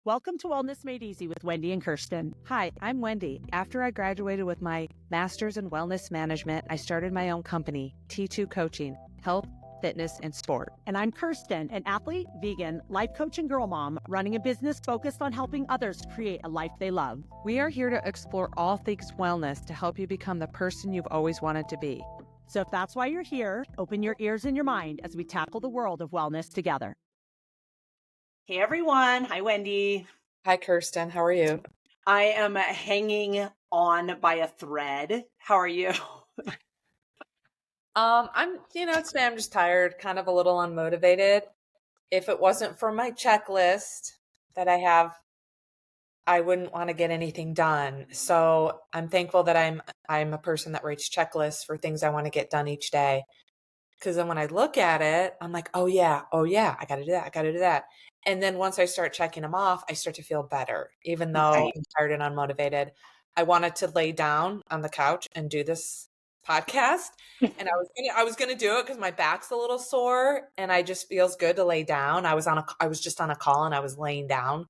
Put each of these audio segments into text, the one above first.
Welcome to Wellness Made Easy with Wendy and Kirsten. Hi, I'm Wendy. After I graduated with my master's in wellness management, I started my own company, T2 Coaching, Health, Fitness, and Sport. And I'm Kirsten, an athlete, vegan, life coach, and girl mom, running a business focused on helping others create a life they love. We are here to explore all things wellness to help you become the person you've always wanted to be. So if that's why you're here, open your ears and your mind as we tackle the world of wellness together. Hey everyone. Hi, Wendy. Hi, Kirsten. How are you? I am hanging on by a thread. How are you? It's me. I'm just tired, kind of a little unmotivated. If it wasn't for my checklist that I have, I wouldn't want to get anything done. So I'm thankful that I'm a person that writes checklists for things I want to get done each day. Because then when I look at it, I'm like, oh yeah, I got to do that. I got to do that. And then once I start checking them off, I start to feel better, even though Right. I'm tired and unmotivated. I wanted to lay down on the couch and do this podcast, and I was gonna do it because my back's a little sore, and I just feels good to lay down. I was just on a call, and I was laying down,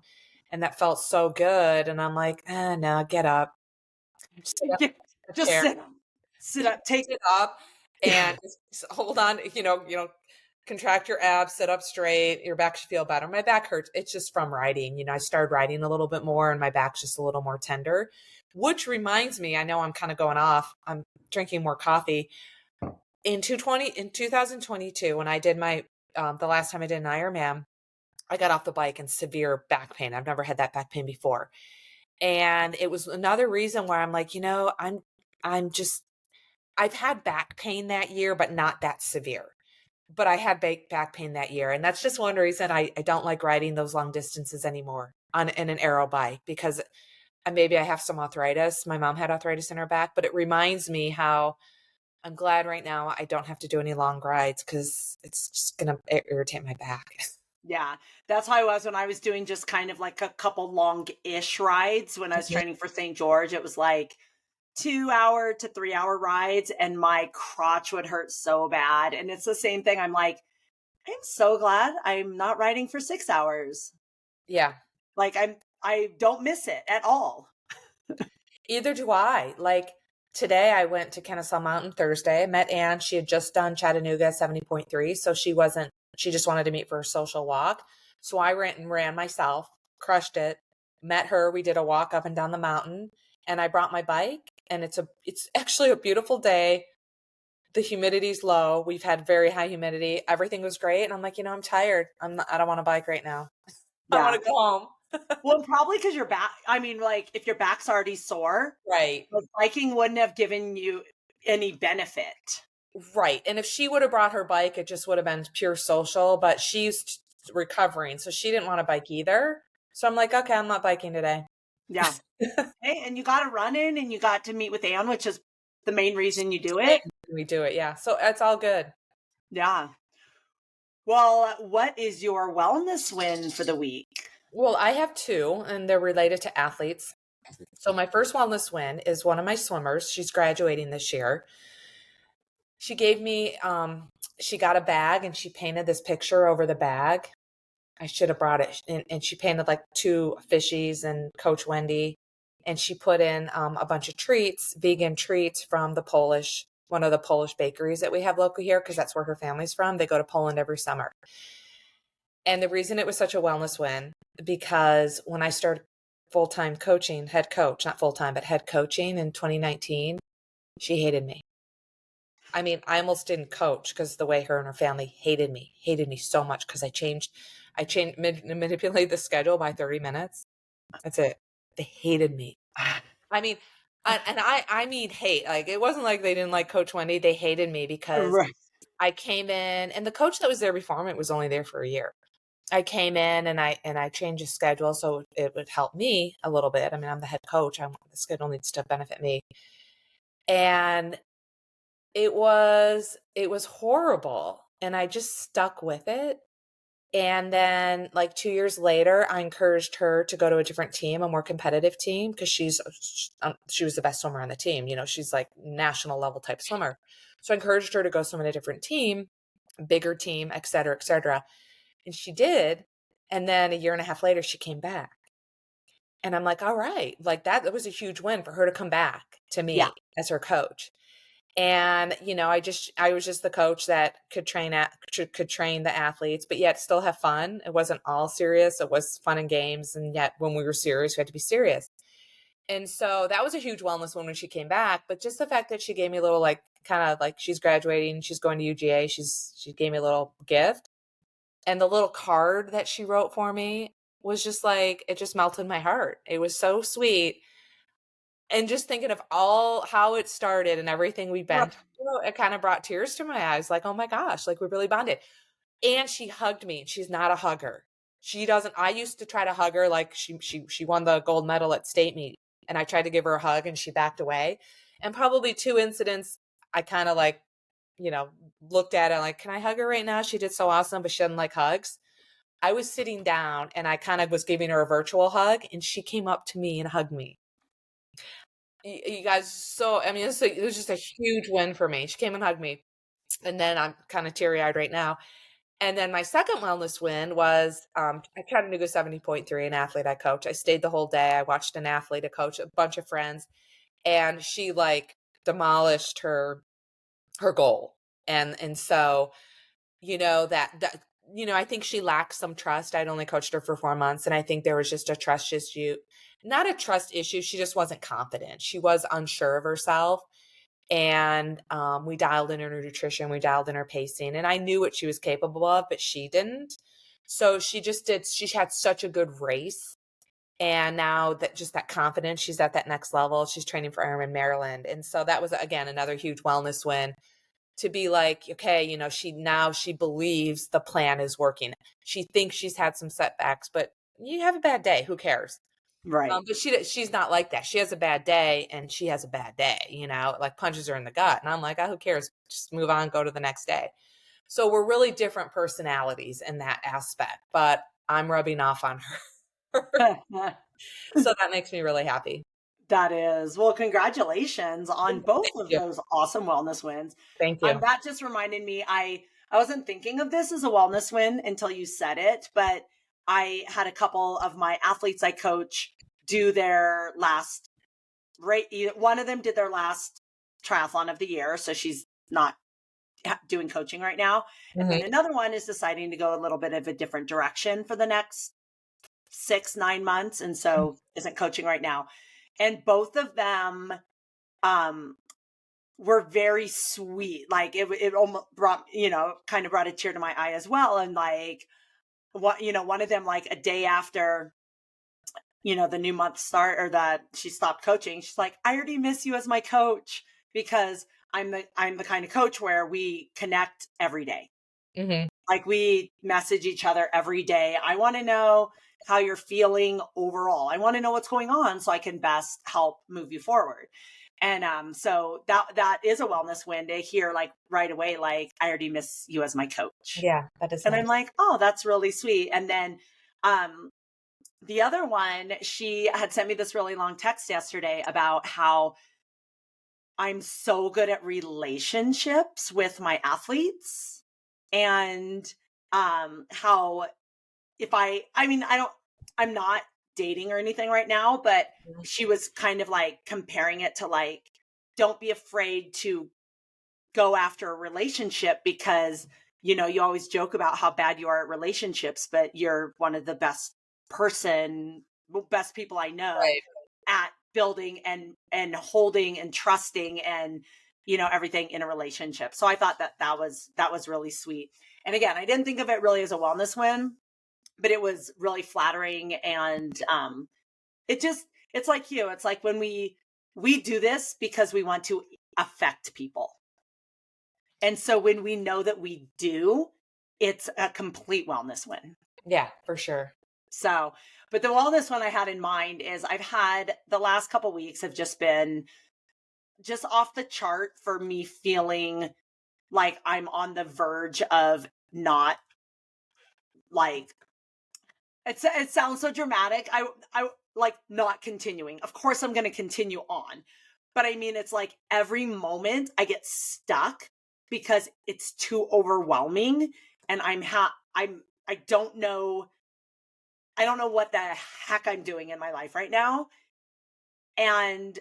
and that felt so good. And I'm like, no, get up, sit up in the Just chair, sit up, take sit up, and just hold on. Contract your abs, sit up straight. Your back should feel better. My back hurts. It's just from riding. I started riding a little bit more, and my back's just a little more tender. Which reminds me, I know I'm kind of going off. I'm drinking more coffee. In 2022, when I did my the last time I did an Ironman, I got off the bike and severe back pain. I've never had that back pain before, and it was another reason where I'm like, I'm just I've had back pain that year, but not that severe. But I had back pain that year. And that's just one reason I don't like riding those long distances anymore in an aero bike, because maybe I have some arthritis. My mom had arthritis in her back, but it reminds me how I'm glad right now I don't have to do any long rides, because it's just going to irritate my back. Yeah, that's how I was when I was doing just kind of like a couple long-ish rides when I was training for St. George. It was like 2 hour to 3 hour rides, and my crotch would hurt so bad. And it's the same thing. I'm like, I'm so glad I'm not riding for 6 hours. Yeah. Like I don't miss it at all. Either do I. Like today I went to Kennesaw Mountain Thursday. I met Ann. She had just done Chattanooga 70.3. So she just wanted to meet for a social walk. So I ran myself, crushed it, met her. We did a walk up and down the mountain, and I brought my bike, and it's actually a beautiful day. The humidity's low. We've had very high humidity. Everything was great. And I'm like, I'm tired. I don't want to bike right now. Yeah. I want to go home. Well, probably because your back, like if your back's already sore, Right. biking wouldn't have given you any benefit. Right. And if she would have brought her bike, it just would have been pure social, but she's recovering. So she didn't want to bike either. So I'm like, okay, I'm not biking today. Yeah. Hey, and you got to run in and you got to meet with Anne, which is the main reason you do it. We do it. Yeah. So it's all good. Yeah. Well, what is your wellness win for the week? Well, I have two, and they're related to athletes. So my first wellness win is one of my swimmers. She's graduating this year. She gave me, she got a bag, and she painted this picture over the bag. I should have brought it. And she painted like two fishies and Coach Wendy. And she put in a bunch of treats, vegan treats from one of the Polish bakeries that we have local here, because that's where her family's from. They go to Poland every summer. And the reason it was such a wellness win, because when I started full-time coaching, head coach, not full-time, but head coaching in 2019, she hated me. I mean, I almost didn't coach because the way her and her family hated me so much, because I manipulated the schedule by 30 minutes. That's it. They hated me. I mean, I mean hate. Like, it wasn't like they didn't like Coach Wendy. They hated me because I came in, and the coach that was there before me was only there for a year. I came in and I changed the schedule so it would help me a little bit. I mean, I'm the head coach. The schedule needs to benefit me. And it was horrible. And I just stuck with it. And then like 2 years later, I encouraged her to go to a different team, a more competitive team, because she was the best swimmer on the team. She's like national level type swimmer. So I encouraged her to go swim in a different team, bigger team, et cetera, et cetera. And she did. And then a year and a half later, she came back. And I'm like, all right, like that was a huge win for her to come back to Yeah. me as her coach. And, I was just the coach that could train the athletes, but yet still have fun. It wasn't all serious. It was fun and games. And yet when we were serious, we had to be serious. And so that was a huge wellness one when she came back. But just the fact that she gave me a little, like, kind of like, she's graduating, she's going to UGA. She gave me a little gift, and the little card that she wrote for me was just like, it just melted my heart. It was so sweet. And just thinking of all how it started and everything we've been Right. through, it kind of brought tears to my eyes. Like, oh my gosh, like we really bonded. And she hugged me. She's not a hugger. She doesn't. I used to try to hug her, like she won the gold medal at state meet, and I tried to give her a hug, and she backed away. And probably two incidents, I kind of like, looked at it like, can I hug her right now? She did so awesome, but she doesn't like hugs. I was sitting down, and I kind of was giving her a virtual hug, and she came up to me and hugged me. You guys, so I mean, it was just a huge win for me. She came and hugged me, and then I'm kind of teary eyed right now. And then my second wellness win was I Chattanooga 70.3, an athlete I coach. I stayed the whole day. I watched an athlete, a coach, a bunch of friends, and she like demolished her goal. And so, I think she lacked some trust. I'd only coached her for 4 months, and I think there was just a trust issue. Not a trust issue. She just wasn't confident. She was unsure of herself. And we dialed in her nutrition, we dialed in her pacing, and I knew what she was capable of, but she didn't. So she had such a good race. And now that just that confidence, she's at that next level. She's training for Ironman Maryland. And so that was, again, another huge wellness win, to be like, okay, she believes the plan is working. She thinks she's had some setbacks, but you have a bad day, who cares? Right. But she's not like that. She has a bad day, and she has a bad day, like punches her in the gut. And I'm like, oh, who cares? Just move on, go to the next day. So we're really different personalities in that aspect, but I'm rubbing off on her. So that makes me really happy. That is. Well, congratulations on both Thank of you. those awesome wellness wins. Thank you. That just reminded me, I wasn't thinking of this as a wellness win until you said it, but I had a couple of my athletes I coach do their last one of them did their last triathlon of the year, so she's not doing coaching right now. And then another one is deciding to go a little bit of a different direction for the next 6-9 months, and so isn't coaching right now. And both of them were very sweet. Like it almost brought, kind of brought a tear to my eye as well. And like, one of them, like a day after, the new month start, or that she stopped coaching, she's like, I already miss you as my coach, because I'm the kind of coach where we connect every day. Mm-hmm. Like we message each other every day. I want to know how you're feeling overall. I want to know what's going on so I can best help move you forward. And so that is a wellness win to hear, like right away, like, I already miss you as my coach. Yeah, that is And nice. I'm like, oh, that's really sweet. And then the other one, she had sent me this really long text yesterday about how I'm so good at relationships with my athletes, and how if I'm not dating or anything right now, but she was kind of like comparing it to like, don't be afraid to go after a relationship, because, you always joke about how bad you are at relationships, but you're one of the best people I know Right. at building and holding and trusting and, everything in a relationship. So I thought that was really sweet. And again, I didn't think of it really as a wellness win, but it was really flattering. And it's like it's like when we do this because we want to affect people. And so when we know that we do, it's a complete wellness win. Yeah, for sure. So, but the wellness one I had in mind is, I've had the last couple weeks have just been just off the chart for me, feeling like I'm on the verge of not, like, it sounds so dramatic. I like not continuing. Of course I'm going to continue on. But I mean, it's like every moment I get stuck because it's too overwhelming, and I don't know I don't know what the heck I'm doing in my life right now. And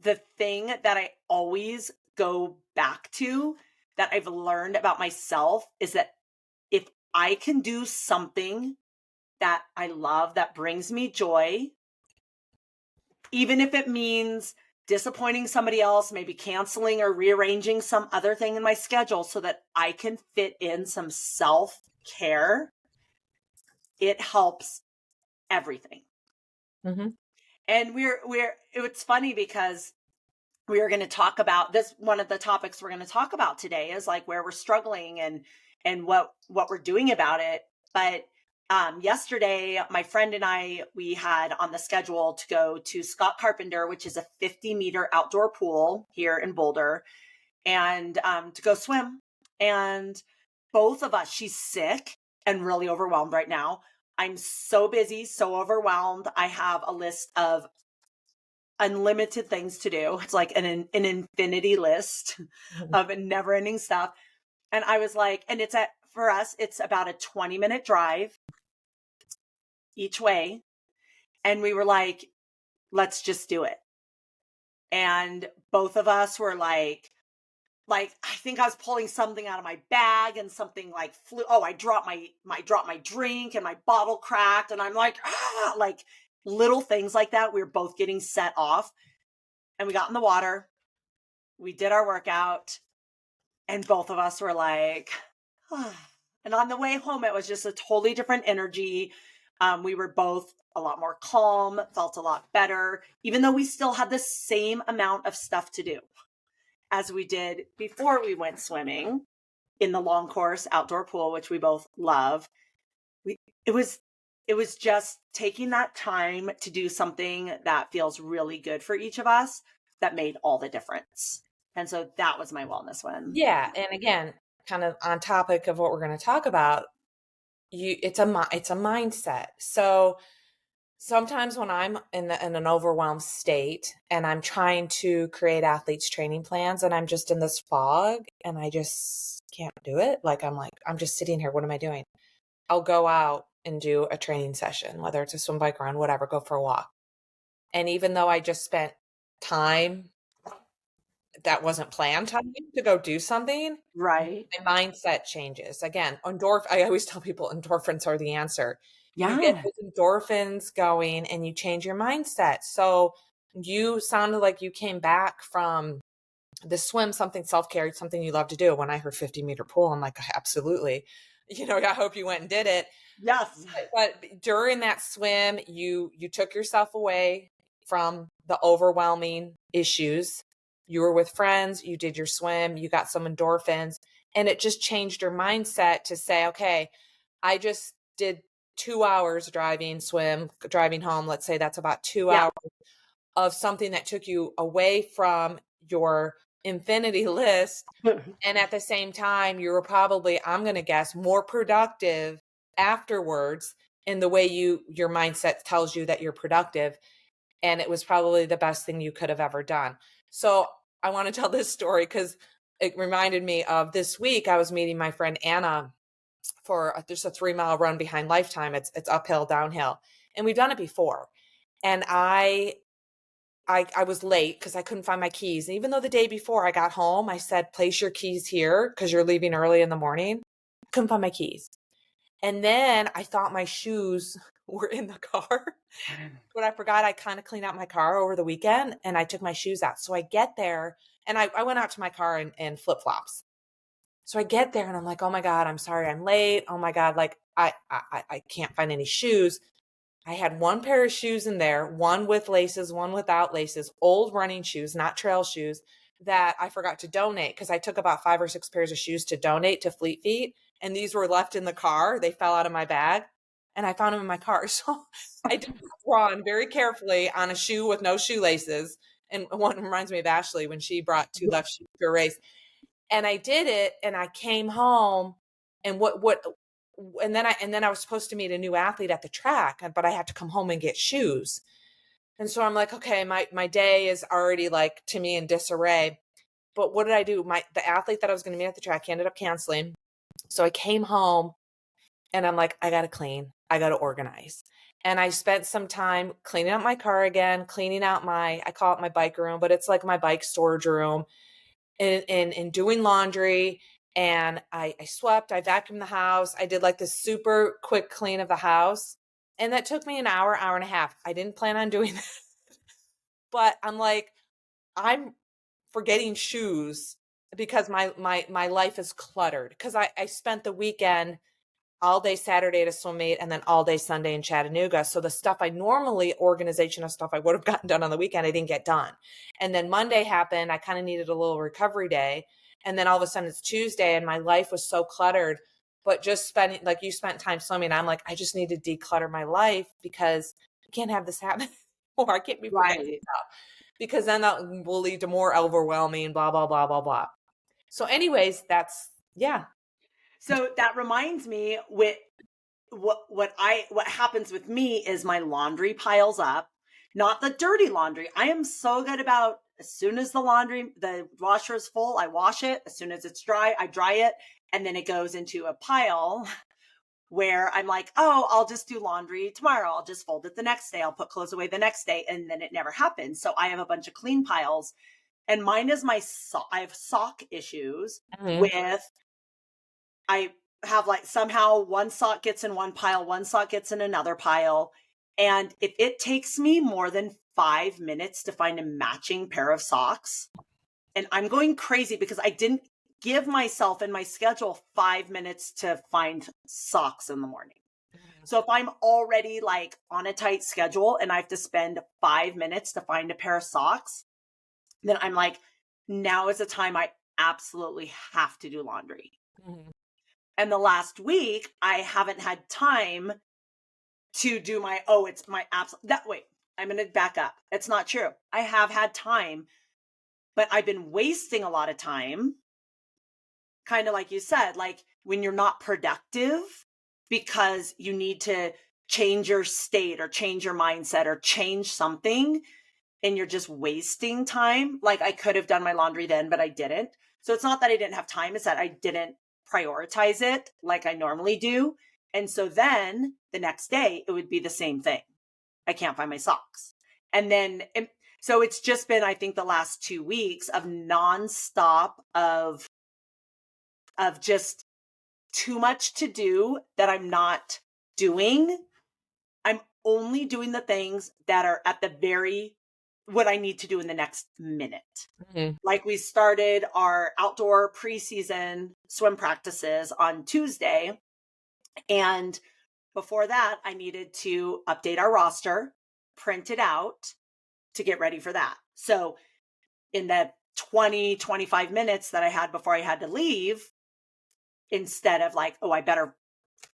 the thing that I always go back to that I've learned about myself is that if I can do something that I love, that brings me joy, even if it means disappointing somebody else, maybe canceling or rearranging some other thing in my schedule so that I can fit in some self-care, it helps everything. Mm-hmm. And it's funny because we are going to talk about this. One of the topics we're going to talk about today is like where we're struggling and what we're doing about it. But yesterday, my friend and I, we had on the schedule to go to Scott Carpenter, which is a 50-meter outdoor pool here in Boulder, and to go swim. And both of us, she's sick and really overwhelmed right now. I'm so busy, so overwhelmed. I have a list of unlimited things to do. It's like an infinity list of never ending stuff. And I was like, and for us, it's about a 20-minute drive each way. And we were like, let's just do it. And both of us were like, I think I was pulling something out of my bag and something like flew. Oh, I dropped my drink and my bottle cracked. And I'm like, like little things like that. We were both getting set off and we got in the water. We did our workout and both of us were like, and on the way home, it was just a totally different energy. We were both a lot more calm, felt a lot better, even though we still had the same amount of stuff to do as we did before we went swimming in the long course outdoor pool, which we both love. It was just taking that time to do something that feels really good for each of us that made all the difference. And so that was my wellness win. Yeah. And again, kind of on topic of what we're going to talk about, it's a mindset. So sometimes when I'm in an overwhelmed state and I'm trying to create athletes training plans and I'm just in this fog and I just can't do it. I'm just sitting here. What am I doing? I'll go out and do a training session, whether it's a swim, bike, run, whatever, go for a walk. And even though I just spent time that wasn't planned time to go do something, right? My mindset changes. Again, I always tell people endorphins are the answer. Yeah. You get those endorphins going and you change your mindset. So you sounded like you came back from the swim, something self-care, something you love to do. When I heard 50-meter pool, I'm like, absolutely. I hope you went and did it. Yes. But during that swim, you took yourself away from the overwhelming issues. You were with friends, you did your swim, you got some endorphins, and it just changed your mindset to say, okay, I just did 2 hours driving home. Let's say that's about 2 hours of something that took you away from your infinity list. And at the same time, you were probably, I'm going to guess, more productive afterwards in the way your mindset tells you that you're productive. And it was probably the best thing you could have ever done. So I want to tell this story because it reminded me of this week. I was meeting my friend Anna for there's a 3-mile run behind Lifetime. It's uphill, downhill. And we've done it before. And I was late because I couldn't find my keys. And even though the day before I got home, I said, place your keys here because you're leaving early in the morning. I couldn't find my keys. And then I thought my shoes were in the car. But I forgot I kind of cleaned out my car over the weekend and I took my shoes out. So I get there and I went out to my car in flip-flops. So I get there and I'm like, oh my God, I'm sorry I'm late. Oh my God, like I can't find any shoes. I had one pair of shoes in there, one with laces, one without laces, old running shoes, not trail shoes, that I forgot to donate because I took about 5 or 6 pairs of shoes to donate to Fleet Feet. And these were left in the car. They fell out of my bag and I found them in my car. So I did run very carefully on a shoe with no shoelaces. And one reminds me of Ashley when she brought 2 left shoes to a race. And I did it and I came home and and then I was supposed to meet a new athlete at the track, but I had to come home and get shoes. And so I'm like, okay, my day is already like to me in disarray. But what did I do? The athlete that I was going to meet at the track, he ended up canceling. So I came home and I'm like, I got to clean. I got to organize. And I spent some time cleaning out my car again, cleaning out I call it my bike room, but it's like my bike storage room, and doing laundry. And I swept, I vacuumed the house. I did like this super quick clean of the house. And that took me an hour, hour and a half. I didn't plan on doing that. But I'm like, I'm forgetting shoes because my life is cluttered. Because I spent the weekend all day Saturday at a swim meet and then all day Sunday in Chattanooga. So the stuff organizational stuff I would have gotten done on the weekend, I didn't get done. And then Monday happened. I kind of needed a little recovery day. And then all of a sudden it's Tuesday and my life was so cluttered. But just spending, like you spent time swimming, I'm like, I just need to declutter my life because I can't have this happen anymore. I can't be forgetting stuff because then that will lead to more overwhelming, blah, blah, blah, blah, blah. So anyways, yeah. So that reminds me what happens with me is my laundry piles up, not the dirty laundry. I am so good about as soon as the washer is full, I wash it. As soon as it's dry, I dry it. And then it goes into a pile where I'm like, oh, I'll just do laundry tomorrow. I'll just fold it the next day. I'll put clothes away the next day. And then it never happens. So I have a bunch of clean piles, and mine is I have sock issues with, I have like somehow one sock gets in one pile, one sock gets in another pile. And if it takes me more than 5 minutes to find a matching pair of socks, and I'm going crazy because I didn't give myself in my schedule 5 minutes to find socks in the morning. So if I'm already like on a tight schedule and I have to spend 5 minutes to find a pair of socks, then I'm like, now is the time I absolutely have to do laundry. And the last week, I haven't had time to do it's my wait, I'm going to back up. It's not true. I have had time, but I've been wasting a lot of time. Kind of like you said, like when you're not productive because you need to change your state or change your mindset or change something, and you're just wasting time. Like I could have done my laundry then, but I didn't. So it's not that I didn't have time. It's that I didn't prioritize it like I normally do. And so then the next day it would be the same thing. I can't find my socks. And then, so it's just been, I think the last 2 weeks of nonstop of just too much to do that I'm not doing. I'm only doing the things that are at what I need to do in the next minute. Like we started our outdoor preseason swim practices on Tuesday. And before that, I needed to update our roster, print it out to get ready for that. So in the 25 minutes that I had before I had to leave, instead of like, oh, I better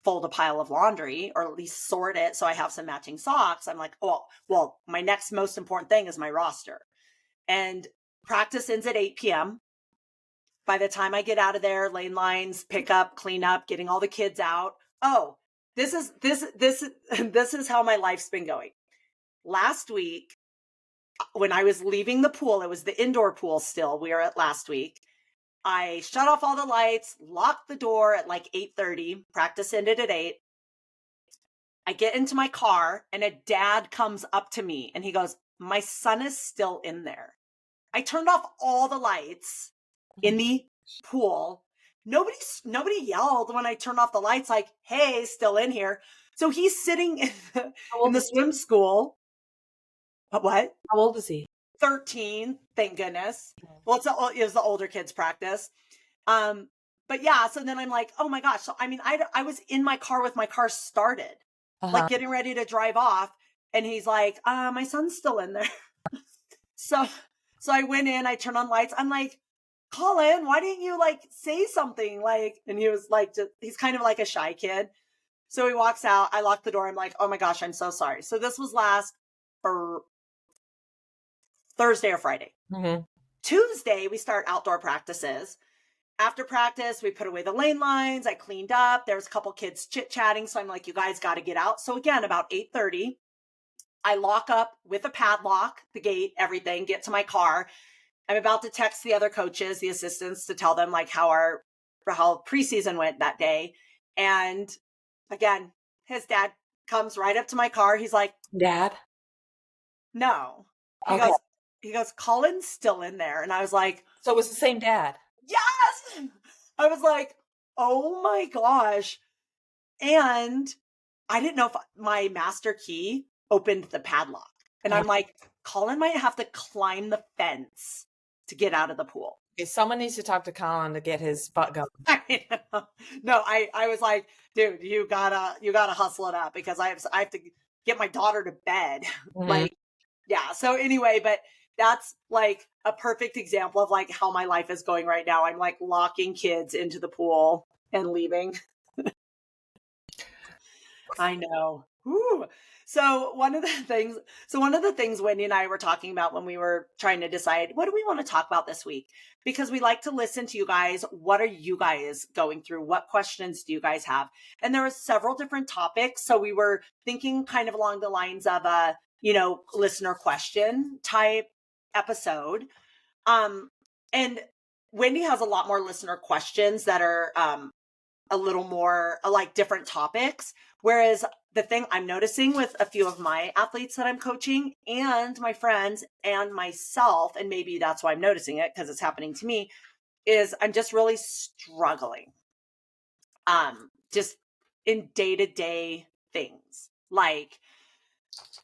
fold a pile of laundry or at least sort it so I have some matching socks, I'm like, oh, well, my next most important thing is my roster. And practice ends at 8 p.m. By the time I get out of there, lane lines, pick up, clean up, getting all the kids out. Oh, this is how my life's been going. Last week, when I was leaving the pool, it was the indoor pool still. We were at last week. I shut off all the lights, locked the door at like 8:30. Practice ended at 8. I get into my car and a dad comes up to me and he goes, my son is still in there. I turned off all the lights in the pool. Nobody yelled when I turned off the lights like, hey, still in here. So he's sitting in the swim school. What? How old is he? 13, thank goodness. Well, it was the older kids practice. But yeah, so then I'm like, oh my gosh. So, I mean, I was in my car with my car started, like getting ready to drive off. And he's like, my son's still in there. So I went in, I turned on lights. I'm like, Colin, why didn't you like say something? Like, and he was like, he's kind of like a shy kid. So he walks out. I lock the door. I'm like, oh my gosh, I'm so sorry. So this was last Thursday or Friday. Tuesday, we start outdoor practices. After practice, we put away the lane lines. I cleaned up. There was a couple kids chit-chatting. So I'm like, you guys got to get out. So again, about 8:30, I lock up with a padlock, the gate, everything, get to my car. I'm about to text the other coaches, the assistants, to tell them like how preseason went that day. And again, his dad comes right up to my car. He's like, Dad? no. He Okay. goes, Colin's still in there. And I was like, So it was the same dad. yes. I was like, oh my gosh. And I didn't know if my master key opened the padlock. And I'm like, Colin might have to climb the fence to get out of the pool. Okay, someone needs to talk to Colin to get his butt going. I know. No, I was like, dude, you gotta hustle it up because I have to get my daughter to bed. Mhm. Like, yeah. So anyway, but that's like a perfect example of like how my life is going right now. I'm like locking kids into the pool and leaving. I know. Whew. So one of the things Wendy and I were talking about when we were trying to decide what do we want to talk about this week, because we like to listen to you guys. What are you guys going through? What questions do you guys have? And there were several different topics. So we were thinking kind of along the lines of a, listener question type episode. And Wendy has a lot more listener questions that are, a little more like different topics. Whereas the thing I'm noticing with a few of my athletes that I'm coaching and my friends and myself, and maybe that's why I'm noticing it because it's happening to me, is I'm just really struggling. Just in day-to-day things. Like,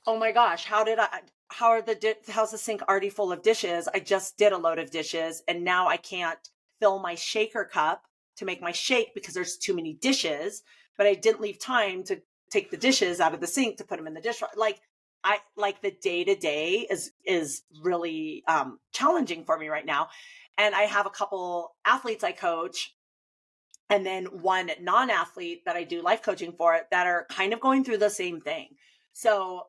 oh my gosh, how's the sink already full of dishes? I just did a load of dishes and now I can't fill my shaker cup to make my shake because there's too many dishes, but I didn't leave time to take the dishes out of the sink to put them in the dishwasher. Like the day to day is really challenging for me right now. And I have a couple athletes I coach and then one non-athlete that I do life coaching for that are kind of going through the same thing. So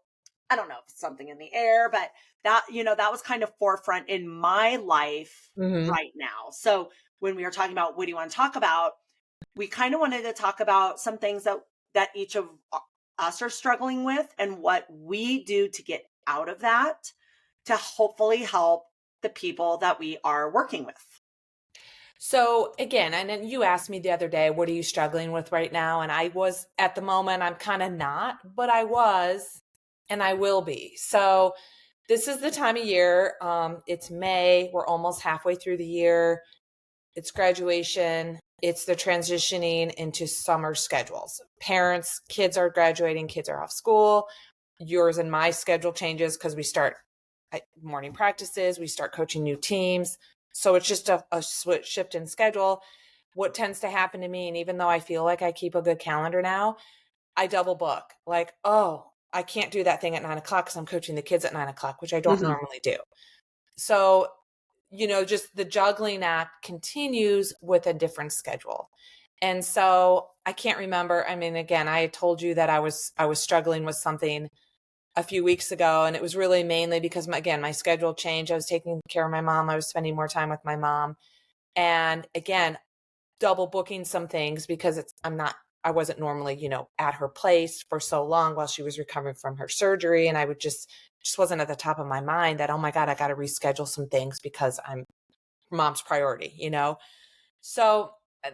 I don't know if it's something in the air, but that was kind of forefront in my life right now. So when we were talking about what do you want to talk about, we kind of wanted to talk about some things that each of us are struggling with and what we do to get out of that to hopefully help the people that we are working with. So again, and then you asked me the other day, what are you struggling with right now? And I was at the moment, I'm kind of not, but I was, and I will be. So this is the time of year. It's May. We're almost halfway through the year. It's graduation. It's the transitioning into summer schedules. Parents, kids are graduating, kids are off school. Yours and my schedule changes because we start morning practices, we start coaching new teams. So it's just a switch shift in schedule. What tends to happen to me, and even though I feel like I keep a good calendar now, I double book. Like, oh, I can't do that thing at 9 o'clock because I'm coaching the kids at 9 o'clock, which I don't normally do. So, just the juggling act continues with a different schedule. And so I can't remember. I mean, again, I told you that I was struggling with something a few weeks ago, and it was really mainly because my schedule changed. I was taking care of my mom. I was spending more time with my mom. And again, double booking some things because I wasn't normally, at her place for so long while she was recovering from her surgery. And I would just wasn't at the top of my mind that, oh my God, I got to reschedule some things because I'm mom's priority, So,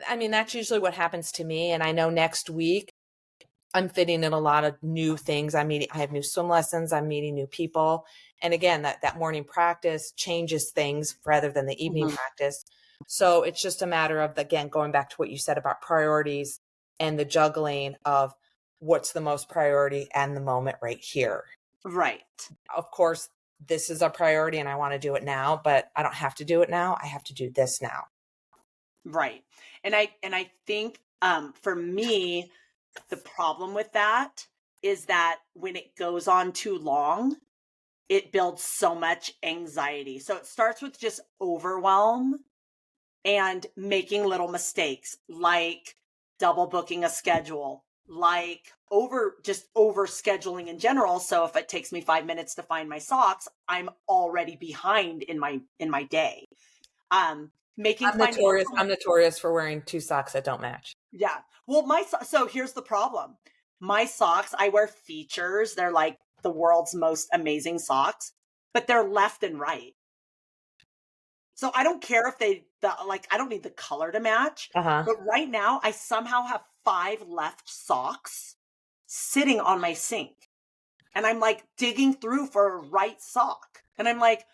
I mean, that's usually what happens to me. And I know next week I'm fitting in a lot of new things. I have new swim lessons. I'm meeting new people. And again, that morning practice changes things rather than the evening practice. So it's just a matter of, again, going back to what you said about priorities and the juggling of what's the most priority and the moment right here. Right. Of course, this is a priority and I want to do it now, but I don't have to do it now. I have to do this now. Right. And I think for me, the problem with that is that when it goes on too long, it builds so much anxiety. So it starts with just overwhelm and making little mistakes, like double booking a schedule, like over scheduling in general. So if it takes me 5 minutes to find my socks, I'm already behind in my day. I'm notorious for wearing 2 socks that don't match. Yeah. Well, so here's the problem. My socks, I wear features. They're like the world's most amazing socks, but they're left and right. So I don't care if I don't need the color to match. But right now I somehow have 5 left socks. sitting on my sink. And I'm like digging through for a right sock. And I'm like,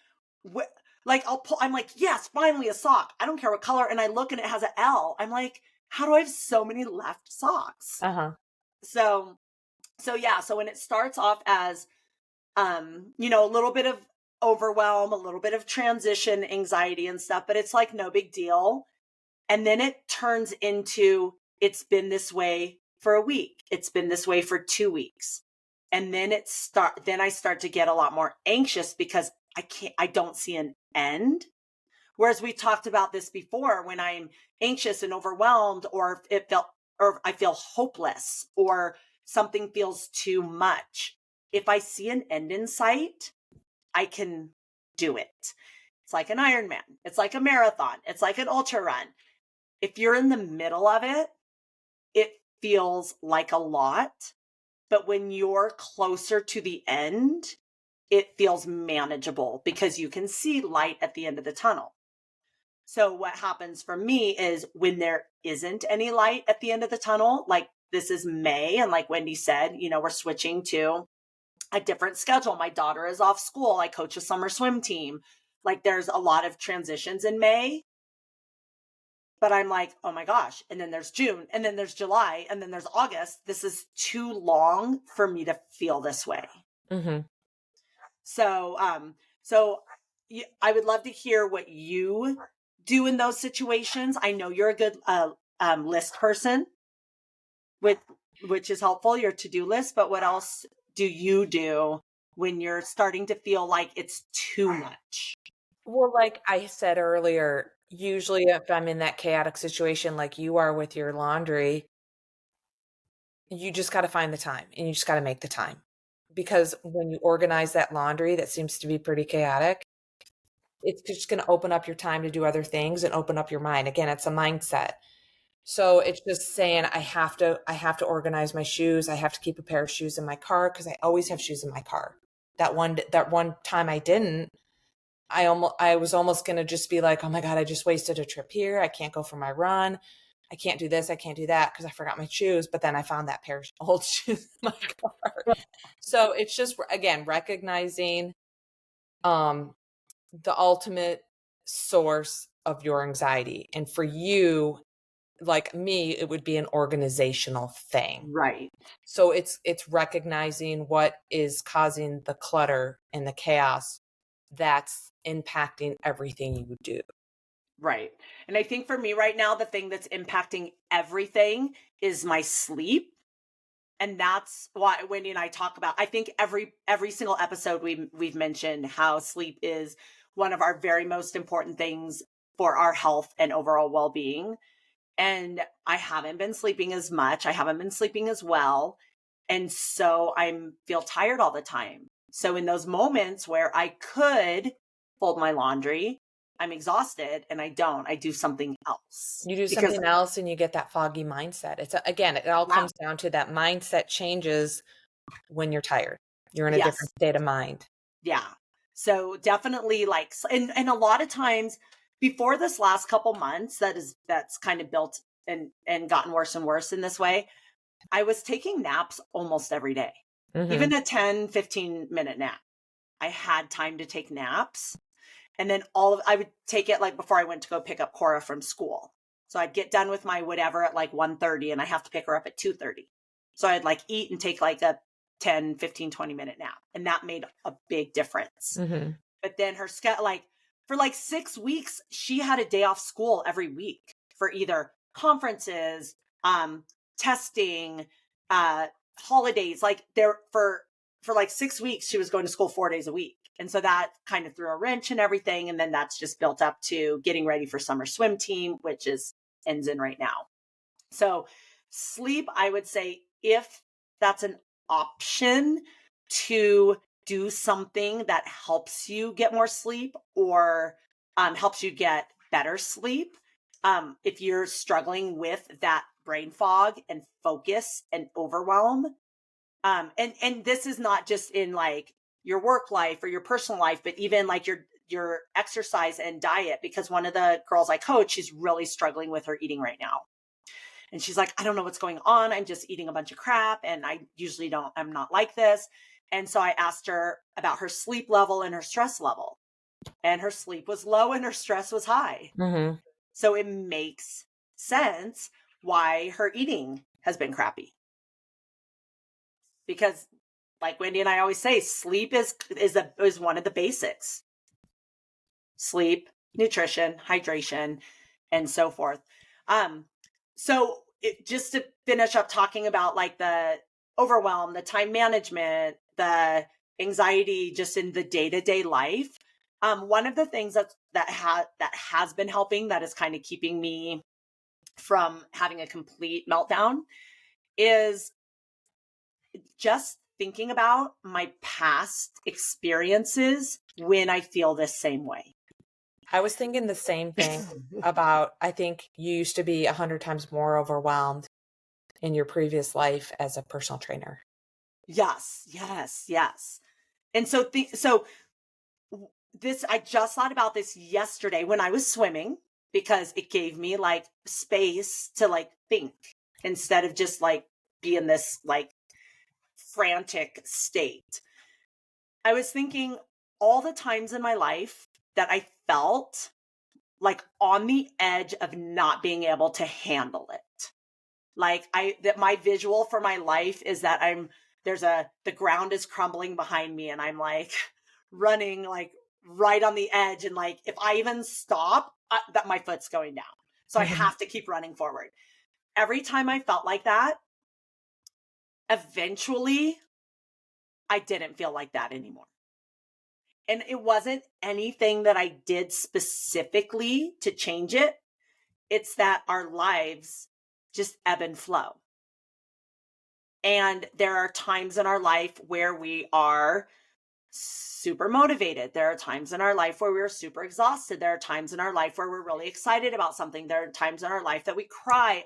I'm like, yes, finally a sock. I don't care what color. And I look and it has an L. I'm like, how do I have so many left socks? Uh-huh. So yeah. So when it starts off as, a little bit of overwhelm, a little bit of transition anxiety and stuff, but it's like no big deal. And then it turns into, it's been this way for a week. It's been this way for 2 weeks. And then then I start to get a lot more anxious because I don't see an end. Whereas we talked about this before, when I'm anxious and overwhelmed, or I feel hopeless, or something feels too much. If I see an end in sight, I can do it. It's like an Ironman. It's like a marathon. It's like an ultra run. If you're in the middle of it, it feels like a lot. But when you're closer to the end, it feels manageable because you can see light at the end of the tunnel. So what happens for me is when there isn't any light at the end of the tunnel, like this is May, and like Wendy said, we're switching to a different schedule. My daughter is off school. I coach a summer swim team. Like there's a lot of transitions in May. But I'm like, oh my gosh. And then there's June, and then there's July, and then there's August. This is too long for me to feel this way. Mm-hmm. So I would love to hear what you do in those situations. I know you're a good list person, which is helpful, your to-do list, but what else do you do when you're starting to feel like it's too much? Well, like I said earlier, usually if I'm in that chaotic situation like you are with your laundry, you just got to find the time, and you just got to make the time. Because when you organize that laundry that seems to be pretty chaotic, it's just going to open up your time to do other things and open up your mind. Again, it's a mindset. So it's just saying, I have to organize my shoes. I have to keep a pair of shoes in my car because I always have shoes in my car. That one time I didn't, I was almost going to just be like, oh my God, I just wasted a trip here. I can't go for my run. I can't do this. I can't do that because I forgot my shoes. But then I found that pair of old shoes in my car. So it's just, again, recognizing the ultimate source of your anxiety. And for you, like me, it would be an organizational thing. Right. So it's recognizing what is causing the clutter and the chaos that's impacting everything you do. Right. And I think for me right now, the thing that's impacting everything is my sleep. And that's why Wendy and I talk about, I think every single episode we've mentioned how sleep is one of our very most important things for our health and overall well-being. And I haven't been sleeping as much. I haven't been sleeping as well. And so I feel tired all the time. So in those moments where I could fold my laundry, I'm exhausted and I don't. I do something else. You do something else and you get that foggy mindset. Again, it all comes down to that mindset changes when you're tired. You're in a different state of mind. Yeah. So definitely and a lot of times before this last couple months, that's kind of built and gotten worse and worse in this way. I was taking naps almost every day, even a 10, 15-minute nap. I had time to take naps. And then I would take it like before I went to go pick up Cora from school. So I'd get done with my whatever at like 1:30 and I have to pick her up at 2:30. So I'd like eat and take like a 10, 15, 20-minute nap. And that made a big difference. But then her for like 6 weeks, she had a day off school every week for either conferences, testing, holidays. Like for like 6 weeks, she was going to school 4 days a week. And so that kind of threw a wrench and everything. And then that's just built up to getting ready for summer swim team, which ends in right now. So sleep, I would say, if that's an option to do something that helps you get more sleep or helps you get better sleep. If you're struggling with that brain fog and focus and overwhelm, and this is not just in like your work life or your personal life, but even like your exercise and diet, because one of the girls I coach, she's really struggling with her eating right now. And she's like, I don't know what's going on. I'm just eating a bunch of crap. And I'm not like this. And so I asked her about her sleep level and her stress level. And her sleep was low and her stress was high. Mm-hmm. So it makes sense why her eating has been crappy. Because like Wendy and I always say, sleep is one of the basics. Sleep, nutrition, hydration, and so forth. Just to finish up talking about like the overwhelm, the time management, the anxiety just in the day-to-day life. One of the things that has been helping, that is kind of keeping me from having a complete meltdown, is just thinking about my past experiences when I feel this same way. I was thinking the same thing about, I think you used to be 100 times more overwhelmed in your previous life as a personal trainer. Yes. And so I just thought about this yesterday when I was swimming, because it gave me like space to like think instead of just like be in this like frantic state. I was thinking all the times in my life that I felt like on the edge of not being able to handle it. Like that my visual for my life is that the ground is crumbling behind me and I'm like running like right on the edge. And like, if I even stop, that my foot's going down. So I have to keep running forward. Every time I felt like that, eventually I didn't feel like that anymore. And it wasn't anything that I did specifically to change it. It's that our lives just ebb and flow. And there are times in our life where we are super motivated. There are times in our life where we're super exhausted. There are times in our life where we're really excited about something. There are times in our life that we cry.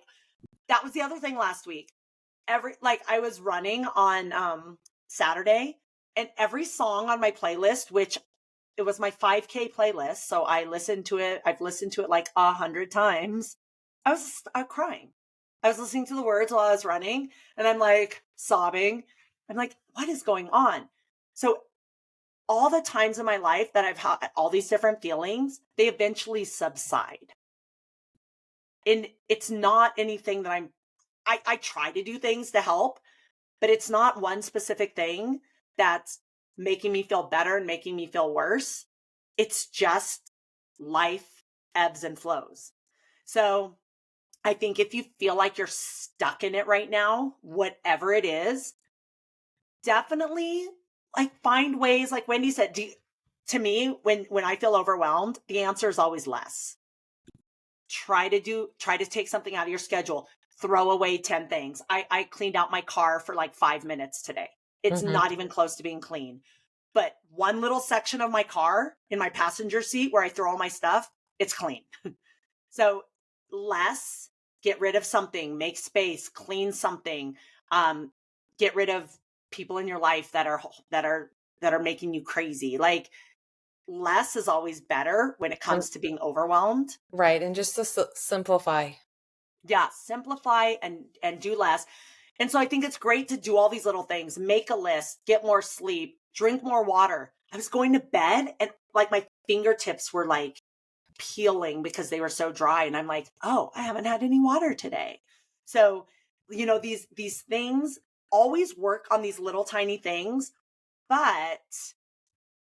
That was the other thing last week. I was running on Saturday, and every song on my playlist, which it was my 5K playlist, so I've listened to it like 100 times. I was crying. I was listening to the words while I was running, and I'm like sobbing. I'm like, what is going on? So all the times in my life that I've had all these different feelings, they eventually subside. And it's not anything that I try to do things to help, but it's not one specific thing that's making me feel better and making me feel worse. It's just life ebbs and flows. So I think if you feel like you're stuck in it right now, whatever it is, definitely like find ways, like Wendy said, to me, when I feel overwhelmed, the answer is always less. Try to take something out of your schedule. Throw away 10 things. I cleaned out my car for like 5 minutes today. It's not even close to being clean. But one little section of my car in my passenger seat where I throw all my stuff, it's clean. So less, get rid of something, make space, clean something, get rid of people in your life that are making you crazy. Like less is always better when it comes to being overwhelmed. Right. And just to simplify. Yeah. Simplify and do less. And so I think it's great to do all these little things, make a list, get more sleep, drink more water. I was going to bed and like my fingertips were like peeling because they were so dry. And I'm like, oh, I haven't had any water today. So, these things, always work on these little tiny things, but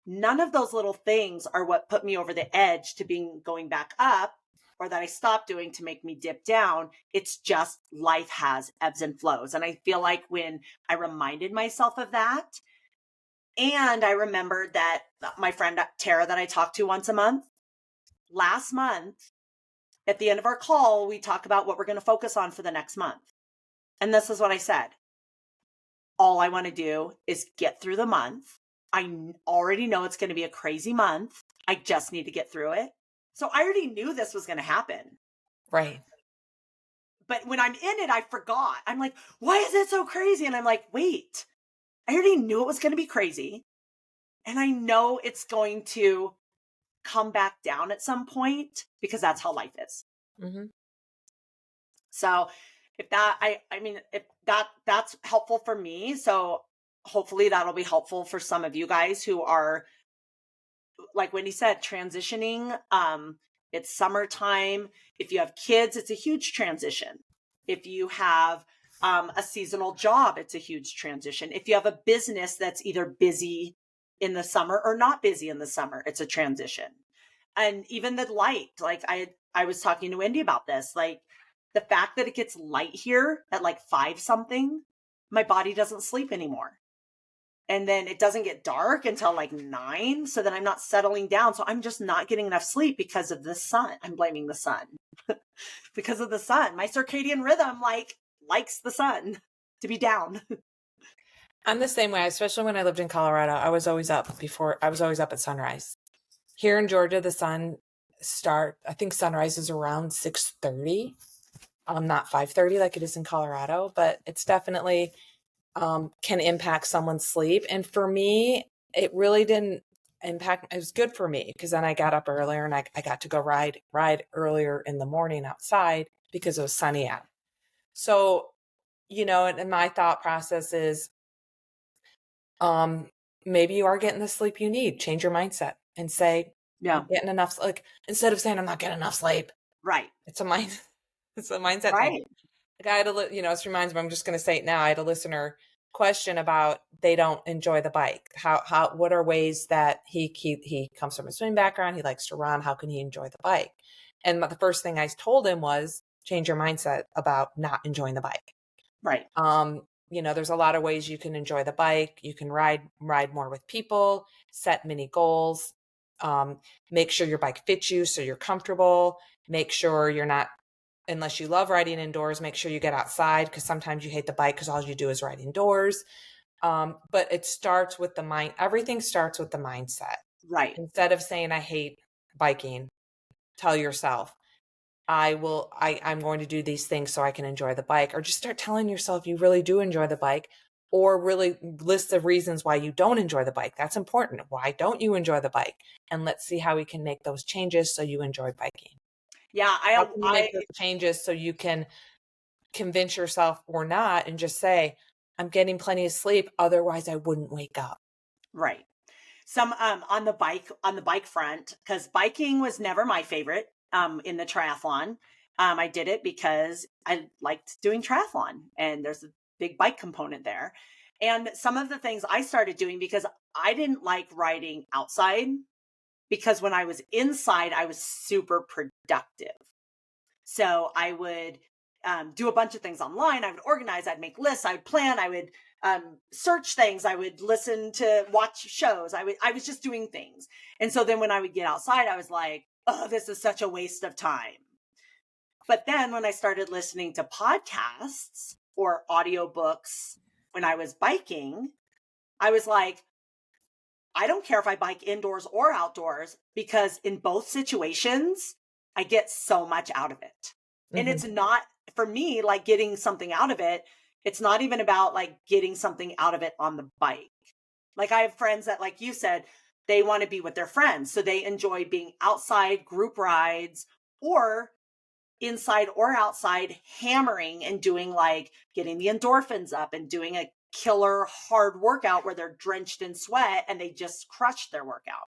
none of those little things are what put me over the edge to going back up, or that I stopped doing to make me dip down. It's just life has ebbs and flows. And I feel like when I reminded myself of that, and I remembered that my friend Tara that I talk to once a month, last month, at the end of our call, we talk about what we're going to focus on for the next month. And this is what I said. All I want to do is get through the month. I already know it's going to be a crazy month. I just need to get through it. So I already knew this was going to happen. Right. But when I'm in it, I forgot. I'm like, why is it so crazy? And I'm like, wait, I already knew it was going to be crazy. And I know it's going to come back down at some point because that's how life is. Mm-hmm. So if that's helpful for me. So hopefully that'll be helpful for some of you guys who are, like Wendy said, transitioning. It's summertime. If you have kids, it's a huge transition. If you have a seasonal job, it's a huge transition. If you have a business that's either busy in the summer or not busy in the summer, it's a transition. And even the light, like I was talking to Wendy about this, like the fact that it gets light here at like 5 something, my body doesn't sleep anymore. And then it doesn't get dark until like 9. So then I'm not settling down. So I'm just not getting enough sleep because of the sun. I'm blaming the sun because of the sun. My circadian rhythm likes the sun to be down. I'm the same way, especially when I lived in Colorado. I was always up at sunrise. Here in Georgia, I think sunrise is around 6:30. Not 5:30 like it is in Colorado, but it's definitely can impact someone's sleep. And for me, it really didn't impact. It was good for me because then I got up earlier and I got to go ride earlier in the morning outside because it was sunny out. So, and my thought process is, maybe you are getting the sleep you need. Change your mindset and say, Yeah. I'm getting enough. Like, instead of saying I'm not getting enough sleep. Right. It's a mindset Right. thing. Like I had this reminds me, I'm just going to say it now. I had a listener question about they don't enjoy the bike. What are ways that he comes from a swimming background? He likes to run. How can he enjoy the bike? And the first thing I told him was change your mindset about not enjoying the bike. Right. There's a lot of ways you can enjoy the bike. You can ride more with people, set mini goals, make sure your bike fits you so you're comfortable, make sure you're not, unless you love riding indoors, make sure you get outside because sometimes you hate the bike because all you do is ride indoors. But it starts with the mind. Everything starts with the mindset. Right. Instead of saying, I hate biking, tell yourself, I'm going to do these things so I can enjoy the bike, or just start telling yourself you really do enjoy the bike, or really list the reasons why you don't enjoy the bike. That's important. Why don't you enjoy the bike? And let's see how we can make those changes so you enjoy biking. Yeah. How can you make those changes so you can convince yourself or not and just say, I'm getting plenty of sleep. Otherwise I wouldn't wake up. Right. Some on the bike front, because biking was never my favorite in the triathlon. I did it because I liked doing triathlon and there's a big bike component there. And some of the things I started doing because I didn't like riding outside, because when I was inside, I was super productive. So I would do a bunch of things online. I would organize, I'd make lists, I would plan, I would search things, I would watch shows. I was just doing things. And so then when I would get outside, I was like, oh, this is such a waste of time. But then when I started listening to podcasts or audiobooks when I was biking, I was like, I don't care if I bike indoors or outdoors, because in both situations, I get so much out of it. And it's not, for me, like getting something out of it. It's not even about like getting something out of it on the bike. Like I have friends that, like you said, they want to be with their friends. So they enjoy being outside, group rides, or inside or outside, hammering and doing, like, getting the endorphins up and doing a killer hard workout where they're drenched in sweat and they just crushed their workout.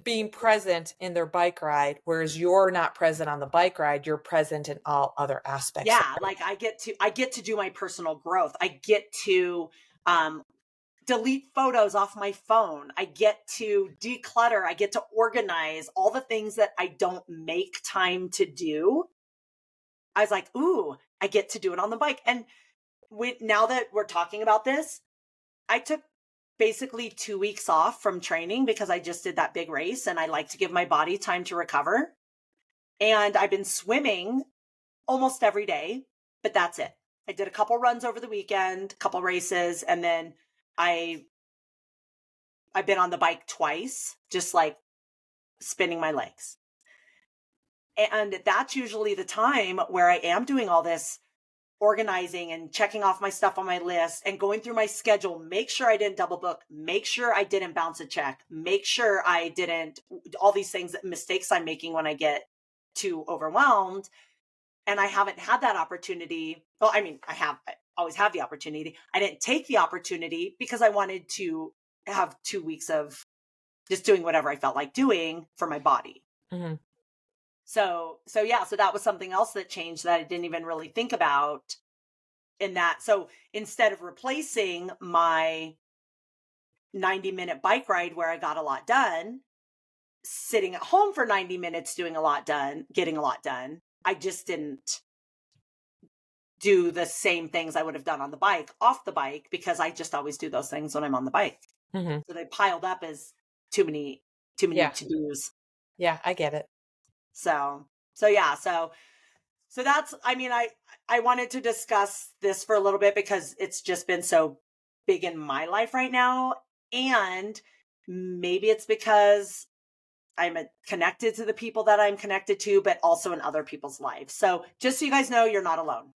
Being present in their bike ride, whereas you're not present on the bike ride, you're present in all other aspects. Yeah, like I get to do my personal growth. I get to delete photos off my phone. I get to declutter. I get to organize all the things that I don't make time to do. I was like, ooh, I get to do it on the bike. And now that we're talking about this, I took basically 2 weeks off from training because I just did that big race and I like to give my body time to recover. And I've been swimming almost every day, but that's it. I did a couple runs over the weekend, a couple races, and then I've been on the bike twice, just like spinning my legs. And that's usually the time where I am doing all this organizing and checking off my stuff on my list and going through my schedule, make sure I didn't double book, make sure I didn't bounce a check, make sure I didn't, all these things, mistakes I'm making when I get too overwhelmed. And I haven't had that opportunity well, I mean, I always have the opportunity. I didn't take the opportunity because I wanted to have 2 weeks of just doing whatever I felt like doing for my body. Mm-hmm. So that was something else that changed that I didn't even really think about in that. So instead of replacing my 90-minute bike ride where I got a lot done, sitting at home for 90 minutes, getting a lot done, I just didn't do the same things I would have done on the bike, off the bike, because I just always do those things when I'm on the bike. Mm-hmm. So they piled up as too many Yeah. to-dos. Yeah, I get it. So that's, I mean, I wanted to discuss this for a little bit because it's just been so big in my life right now. And maybe it's because I'm connected to the people that I'm connected to, but also in other people's lives. So just so you guys know, you're not alone.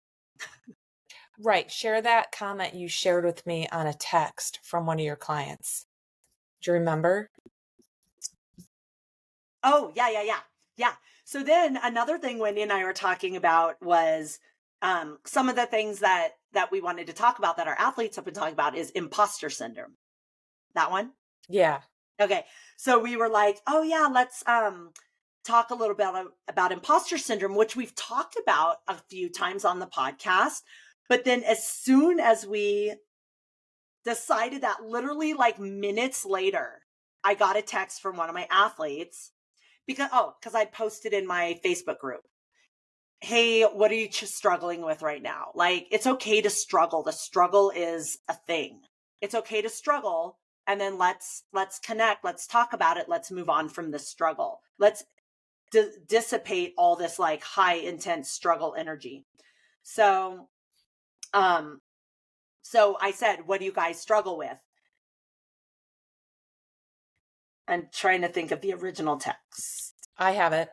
Right. Share that comment you shared with me on a text from one of your clients. Do you remember? Oh, yeah. So then another thing Wendy and I were talking about was some of the things that we wanted to talk about that our athletes have been talking about is imposter syndrome. That one? Yeah. Okay. So we were like, oh yeah, let's talk a little bit about imposter syndrome, which we've talked about a few times on the podcast. But then as soon as we decided that, literally like minutes later, I got a text from one of my athletes because I posted in my Facebook group, hey, what are you struggling with right now? Like, it's okay to struggle. The struggle is a thing. It's okay to struggle. And then let's connect. Let's talk about it. Let's move on from this struggle. Let's dissipate all this like high intense struggle energy. So I said, what do you guys struggle with? I'm trying to think of the original text. I have it.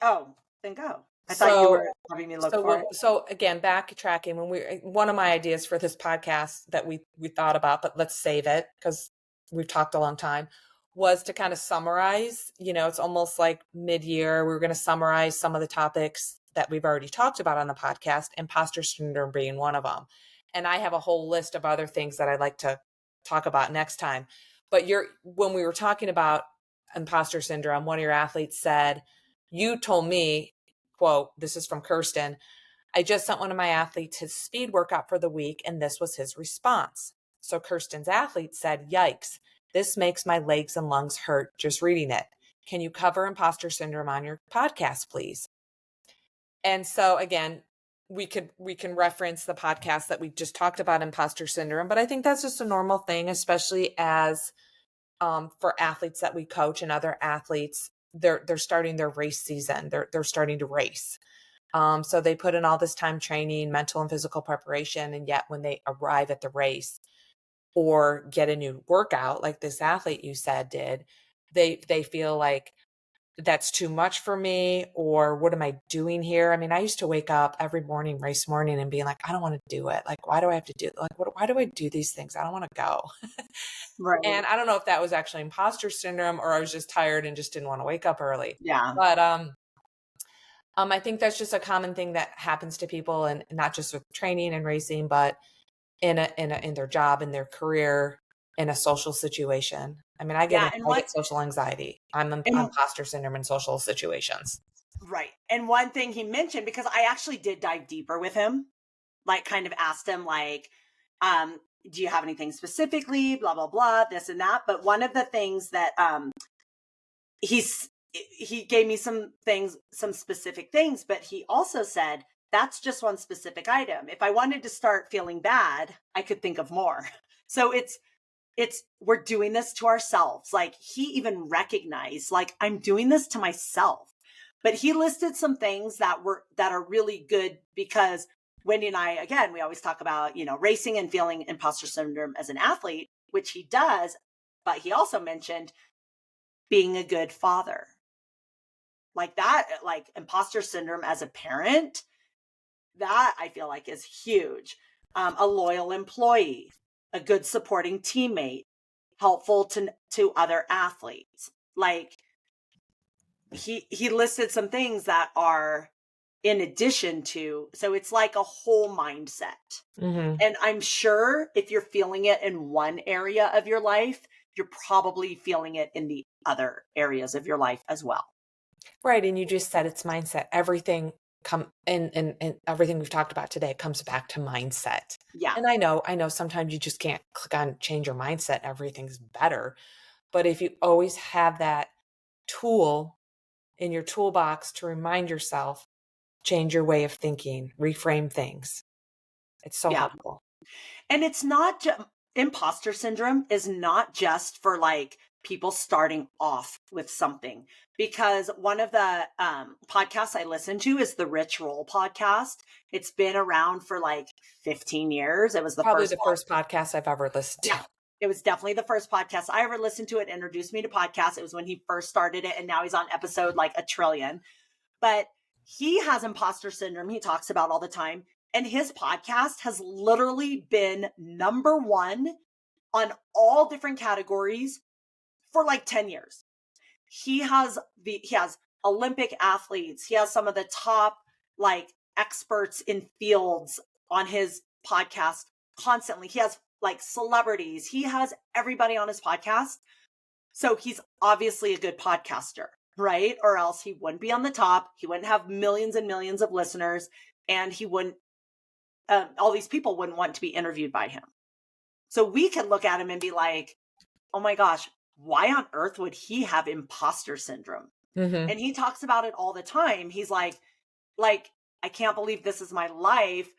Oh, then go. I thought you were having me look for it. So again, backtracking, one of my ideas for this podcast that we thought about, but let's save it because we've talked a long time, was to kind of summarize. It's almost like mid-year. We're going to summarize some of the topics that we've already talked about on the podcast, imposter syndrome being one of them. And I have a whole list of other things that I'd like to talk about next time. But when we were talking about imposter syndrome, one of your athletes said, you told me, quote, this is from Kirsten, I just sent one of my athletes his speed workout for the week, and this was his response. So Kirsten's athlete said, yikes, this makes my legs and lungs hurt just reading it. Can you cover imposter syndrome on your podcast, please? And so again, we can reference the podcast that we just talked about imposter syndrome, but I think that's just a normal thing, especially as for athletes that we coach and other athletes. They're starting their race season. They're starting to race. So they put in all this time training, mental and physical preparation. And yet when they arrive at the race or get a new workout, like this athlete you said did, they feel like that's too much for me, or what am I doing here? I mean, I used to wake up every morning, race morning, and be like, I don't want to do it. Like, why do I have to do it? Like, why do I do these things? I don't want to go. Right. And I don't know if that was actually imposter syndrome or I was just tired and just didn't want to wake up early. Yeah. But I think that's just a common thing that happens to people, and not just with training and racing, but in their job, in their career, in a social situation. I mean, I get social anxiety. I'm imposter syndrome in social situations. Right. And one thing he mentioned, because I actually did dive deeper with him, like kind of asked him like, do you have anything specifically, blah, blah, blah, this and that. But one of the things that he gave me some specific things, but he also said, that's just one specific item. If I wanted to start feeling bad, I could think of more. So we're doing this to ourselves. Like, he even recognized, like, I'm doing this to myself. But he listed some things that are really good, because Wendy and I, again, we always talk about, racing and feeling imposter syndrome as an athlete, which he does. But he also mentioned being a good father. Like that, like imposter syndrome as a parent, that I feel like is huge. A loyal employee, a good supporting teammate, helpful to other athletes. Like, he listed some things that are in addition to, so it's like a whole mindset. And I'm sure if you're feeling it in one area of your life, you're probably feeling it in the other areas of your life as well. Right. And you just said it's mindset. Everything and everything we've talked about today comes back to mindset. Yeah. And I know sometimes you just can't click on change your mindset. Everything's better. But if you always have that tool in your toolbox to remind yourself, change your way of thinking, reframe things. It's so helpful. And it's not just, imposter syndrome is not just for like people starting off with something, because one of the podcasts I listen to is the Rich Roll podcast. It's been around for like 15 years. It was Probably the first podcast I've ever listened to. Yeah. It was definitely the first podcast I ever listened to. It introduced me to podcasts. It was when he first started it, and now he's on episode like a trillion. But he has imposter syndrome. He talks about all the time. And his podcast has literally been number one on all different categories for like 10 years. He has Olympic athletes. He has some of the top like experts in fields on his podcast constantly. He has like celebrities. He has everybody on his podcast. So he's obviously a good podcaster, right? Or else he wouldn't be on the top. He wouldn't have millions and millions of listeners, and he wouldn't, all these people wouldn't want to be interviewed by him. So we could look at him and be like, oh my gosh, why on earth would he have imposter syndrome? And he talks about it all the time. He's like, I can't believe this is my life.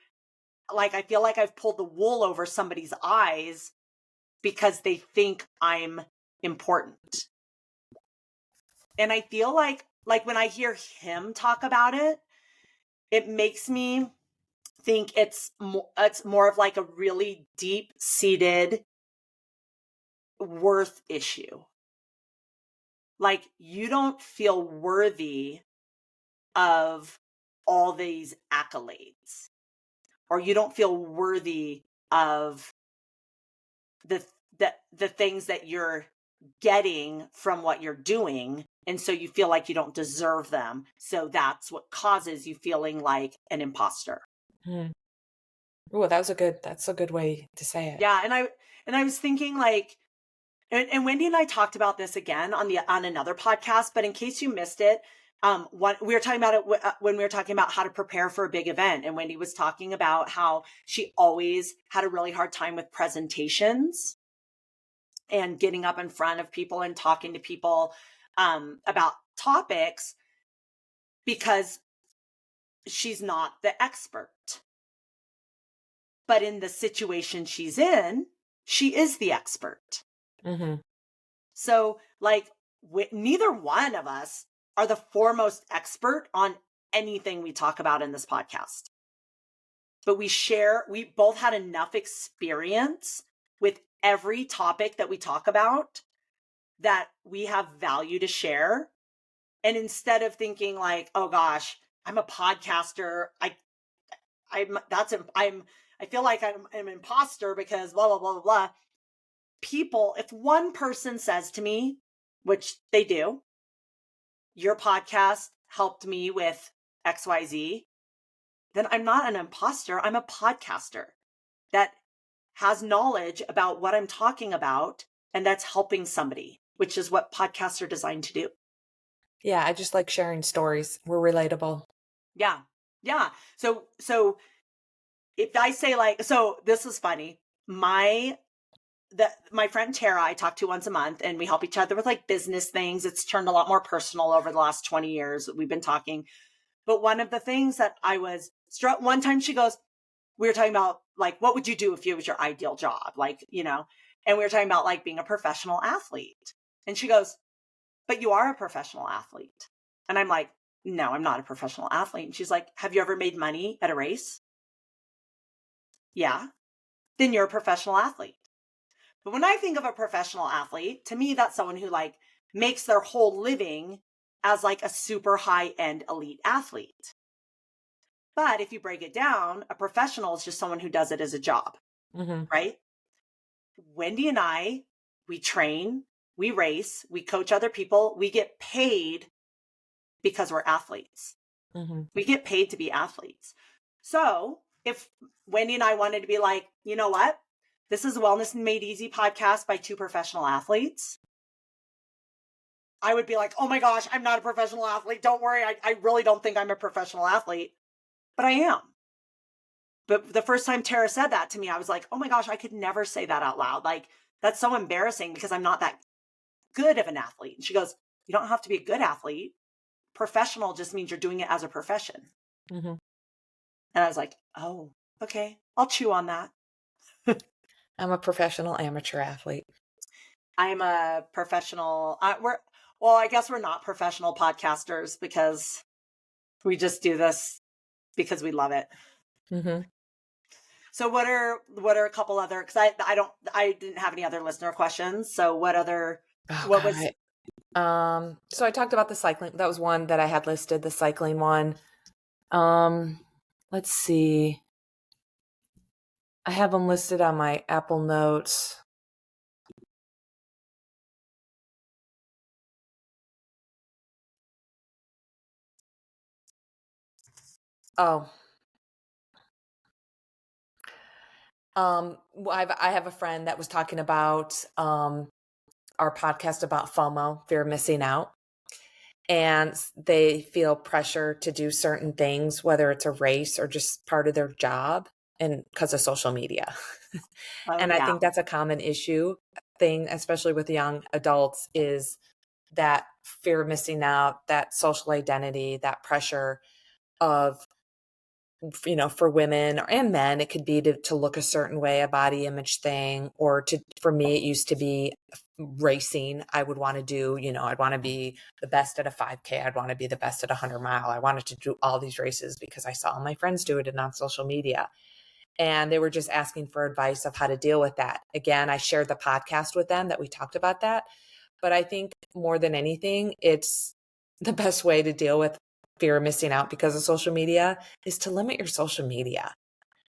Like, I feel like I've pulled the wool over somebody's eyes because they think I'm important. And I feel like when I hear him talk about it, it makes me think it's more of like a really deep-seated worth issue. Like, you don't feel worthy of all these accolades, or you don't feel worthy of the things that you're getting from what you're doing. And so you feel like you don't deserve them. So that's what causes you feeling like an imposter. Oh, that's a good way to say it. Yeah. And I was thinking like, and Wendy and I talked about this again on another podcast, but in case you missed it, we were talking about it when we were talking about how to prepare for a big event. And Wendy was talking about how she always had a really hard time with presentations and getting up in front of people and talking to people about topics, because she's not the expert. But in the situation she's in, she is the expert. So like neither one of us are the foremost expert on anything we talk about in this podcast. But we both had enough experience with every topic that we talk about that we have value to share. And instead of thinking like, oh gosh, I'm a podcaster, I feel like I'm an imposter because blah, blah, blah, blah, blah. People, if one person says to me, which they do, your podcast helped me with XYZ, then I'm not an imposter. I'm a podcaster that has knowledge about what I'm talking about, and that's helping somebody, which is what podcasts are designed to do. Yeah, I just like sharing stories. We're relatable. Yeah. Yeah. So if I say like, so this is funny. My friend Tara, I talk to once a month, and we help each other with like business things. It's turned a lot more personal over the last 20 years that we've been talking. But one of the things that I was struck, one time she goes, we were talking about like, what would you do if it was your ideal job? Like, and we were talking about like being a professional athlete. And she goes, but you are a professional athlete. And I'm like, no, I'm not a professional athlete. And she's like, have you ever made money at a race? Yeah. Then you're a professional athlete. But when I think of a professional athlete, to me, that's someone who like makes their whole living as like a super high end elite athlete. But if you break it down, a professional is just someone who does it as a job, right? Wendy and I, we train, we race, we coach other people, we get paid because we're athletes. Mm-hmm. We get paid to be athletes. So if Wendy and I wanted to be like, you know what? This is a Wellness Made Easy podcast by two professional athletes. I would be like, oh my gosh, I'm not a professional athlete. Don't worry. I really don't think I'm a professional athlete, but I am. But the first time Tara said that to me, I was like, oh my gosh, I could never say that out loud. Like, that's so embarrassing because I'm not that good of an athlete. And she goes, you don't have to be a good athlete. Professional just means you're doing it as a profession. Mm-hmm. And I was like, oh, okay, I'll chew on that. I'm a professional amateur athlete. I'm a professional. I guess we're not professional podcasters because we just do this because we love it. Mm-hmm. So what are a couple other, because I didn't have any other listener questions. So what other, So I talked about the cycling. That was one that I had listed, the cycling one. Let's see. I have them listed on my Apple Notes. Oh. I have a friend that was talking about our podcast about FOMO, fear of missing out. And they feel pressure to do certain things, whether it's a race or just part of their job, and because of social media. And I think that's a common thing, especially with young adults, is that fear of missing out, that social identity, that pressure of, for women and men, it could be to look a certain way, a body image thing, or for me, it used to be racing. I would want to do, I'd want to be the best at a 5K. I'd want to be the best at a 100-mile. I wanted to do all these races because I saw my friends do it and on social media. And they were just asking for advice of how to deal with that. Again, I shared the podcast with them that we talked about that. But I think more than anything, it's the best way to deal with fear of missing out because of social media is to limit your social media.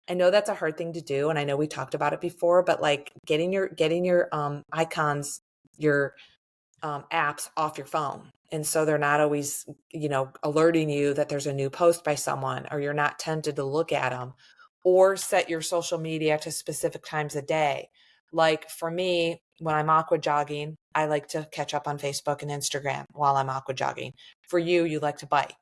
I know that's a hard thing to do. And I know we talked about it before, but like getting your icons, your apps off your phone. And so they're not always, alerting you that there's a new post by someone, or you're not tempted to look at them, or set your social media to specific times a day. Like for me, when I'm aqua jogging, I like to catch up on Facebook and Instagram while I'm aqua jogging. For you like to bike,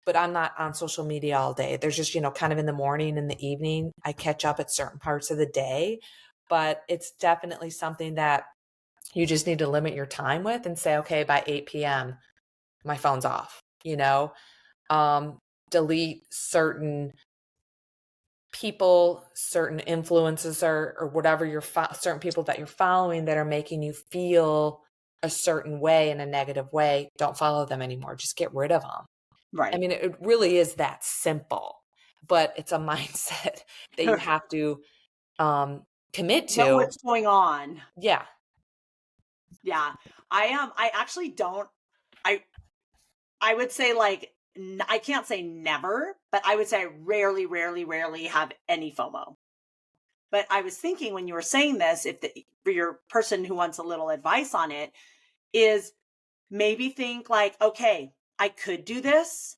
but I'm not on social media all day. There's just, kind of in the morning and the evening, I catch up at certain parts of the day, but it's definitely something that you just need to limit your time with and say, okay, by 8 p.m., my phone's off, delete certain people, certain influences or whatever certain people that you're following that are making you feel a certain way, in a negative way. Don't follow them anymore. Just get rid of them. Right. I mean, it really is that simple, but it's a mindset that you have to commit to. Know what's going on. Yeah. Yeah. I actually don't, I would say like, I can't say never, but I would say I rarely have any FOMO. But I was thinking when you were saying this, for your person who wants a little advice on it, is maybe think like, okay, I could do this,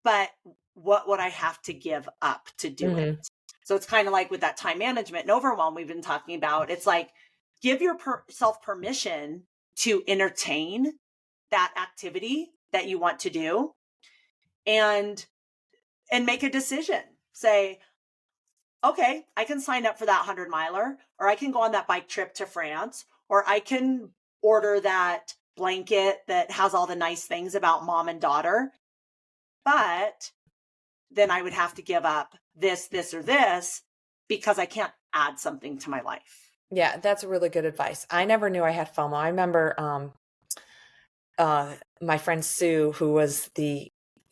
but what would I have to give up to do it? So it's kind of like with that time management and overwhelm we've been talking about. It's like, give yourself permission to entertain that activity that you want to do, and make a decision. Say, okay, I can sign up for that 100-miler, or I can go on that bike trip to France, or I can order that blanket that has all the nice things about mom and daughter. But then I would have to give up this, or this, because I can't add something to my life. Yeah, that's really good advice. I never knew I had FOMO. I remember my friend Sue,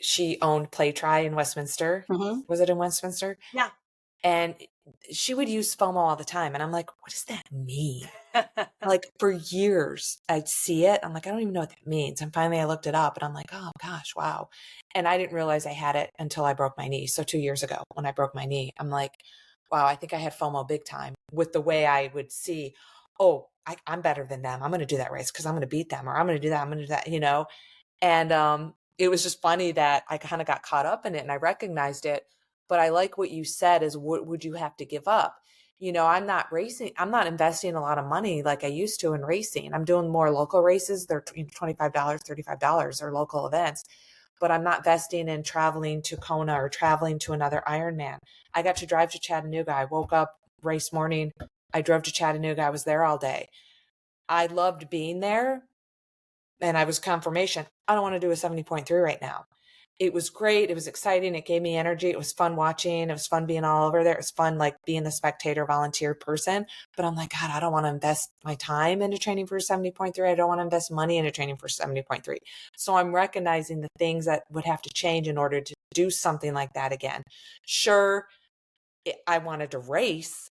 she owned Play Try in Westminster. Mm-hmm. Was it in Westminster? Yeah. And she would use FOMO all the time. And I'm like, what does that mean? Like for years I'd see it. I'm like, I don't even know what that means. And finally I looked it up and I'm like, oh gosh, wow. And I didn't realize I had it until I broke my knee. So 2 years ago when I broke my knee, I'm like, wow, I think I had FOMO big time, with the way I would see, oh, I'm better than them. I'm going to do that race because I'm going to beat them, or I'm going to do that. I'm going to do that, And it was just funny that I kind of got caught up in it and I recognized it. But I like what you said is, what would you have to give up? I'm not racing. I'm not investing a lot of money like I used to in racing. I'm doing more local races. They're $25, $35 or local events, but I'm not investing in traveling to Kona or traveling to another Ironman. I got to drive to Chattanooga. I woke up race morning. I drove to Chattanooga. I was there all day. I loved being there. And I was confirmation. I don't want to do a 70.3 right now. It was great. It was exciting. It gave me energy. It was fun watching. It was fun being all over there. It was fun, like being the spectator volunteer person. But I'm like, God, I don't want to invest my time into training for 70.3. I don't want to invest money into training for 70.3. So I'm recognizing the things that would have to change in order to do something like that again. Sure, I wanted to race,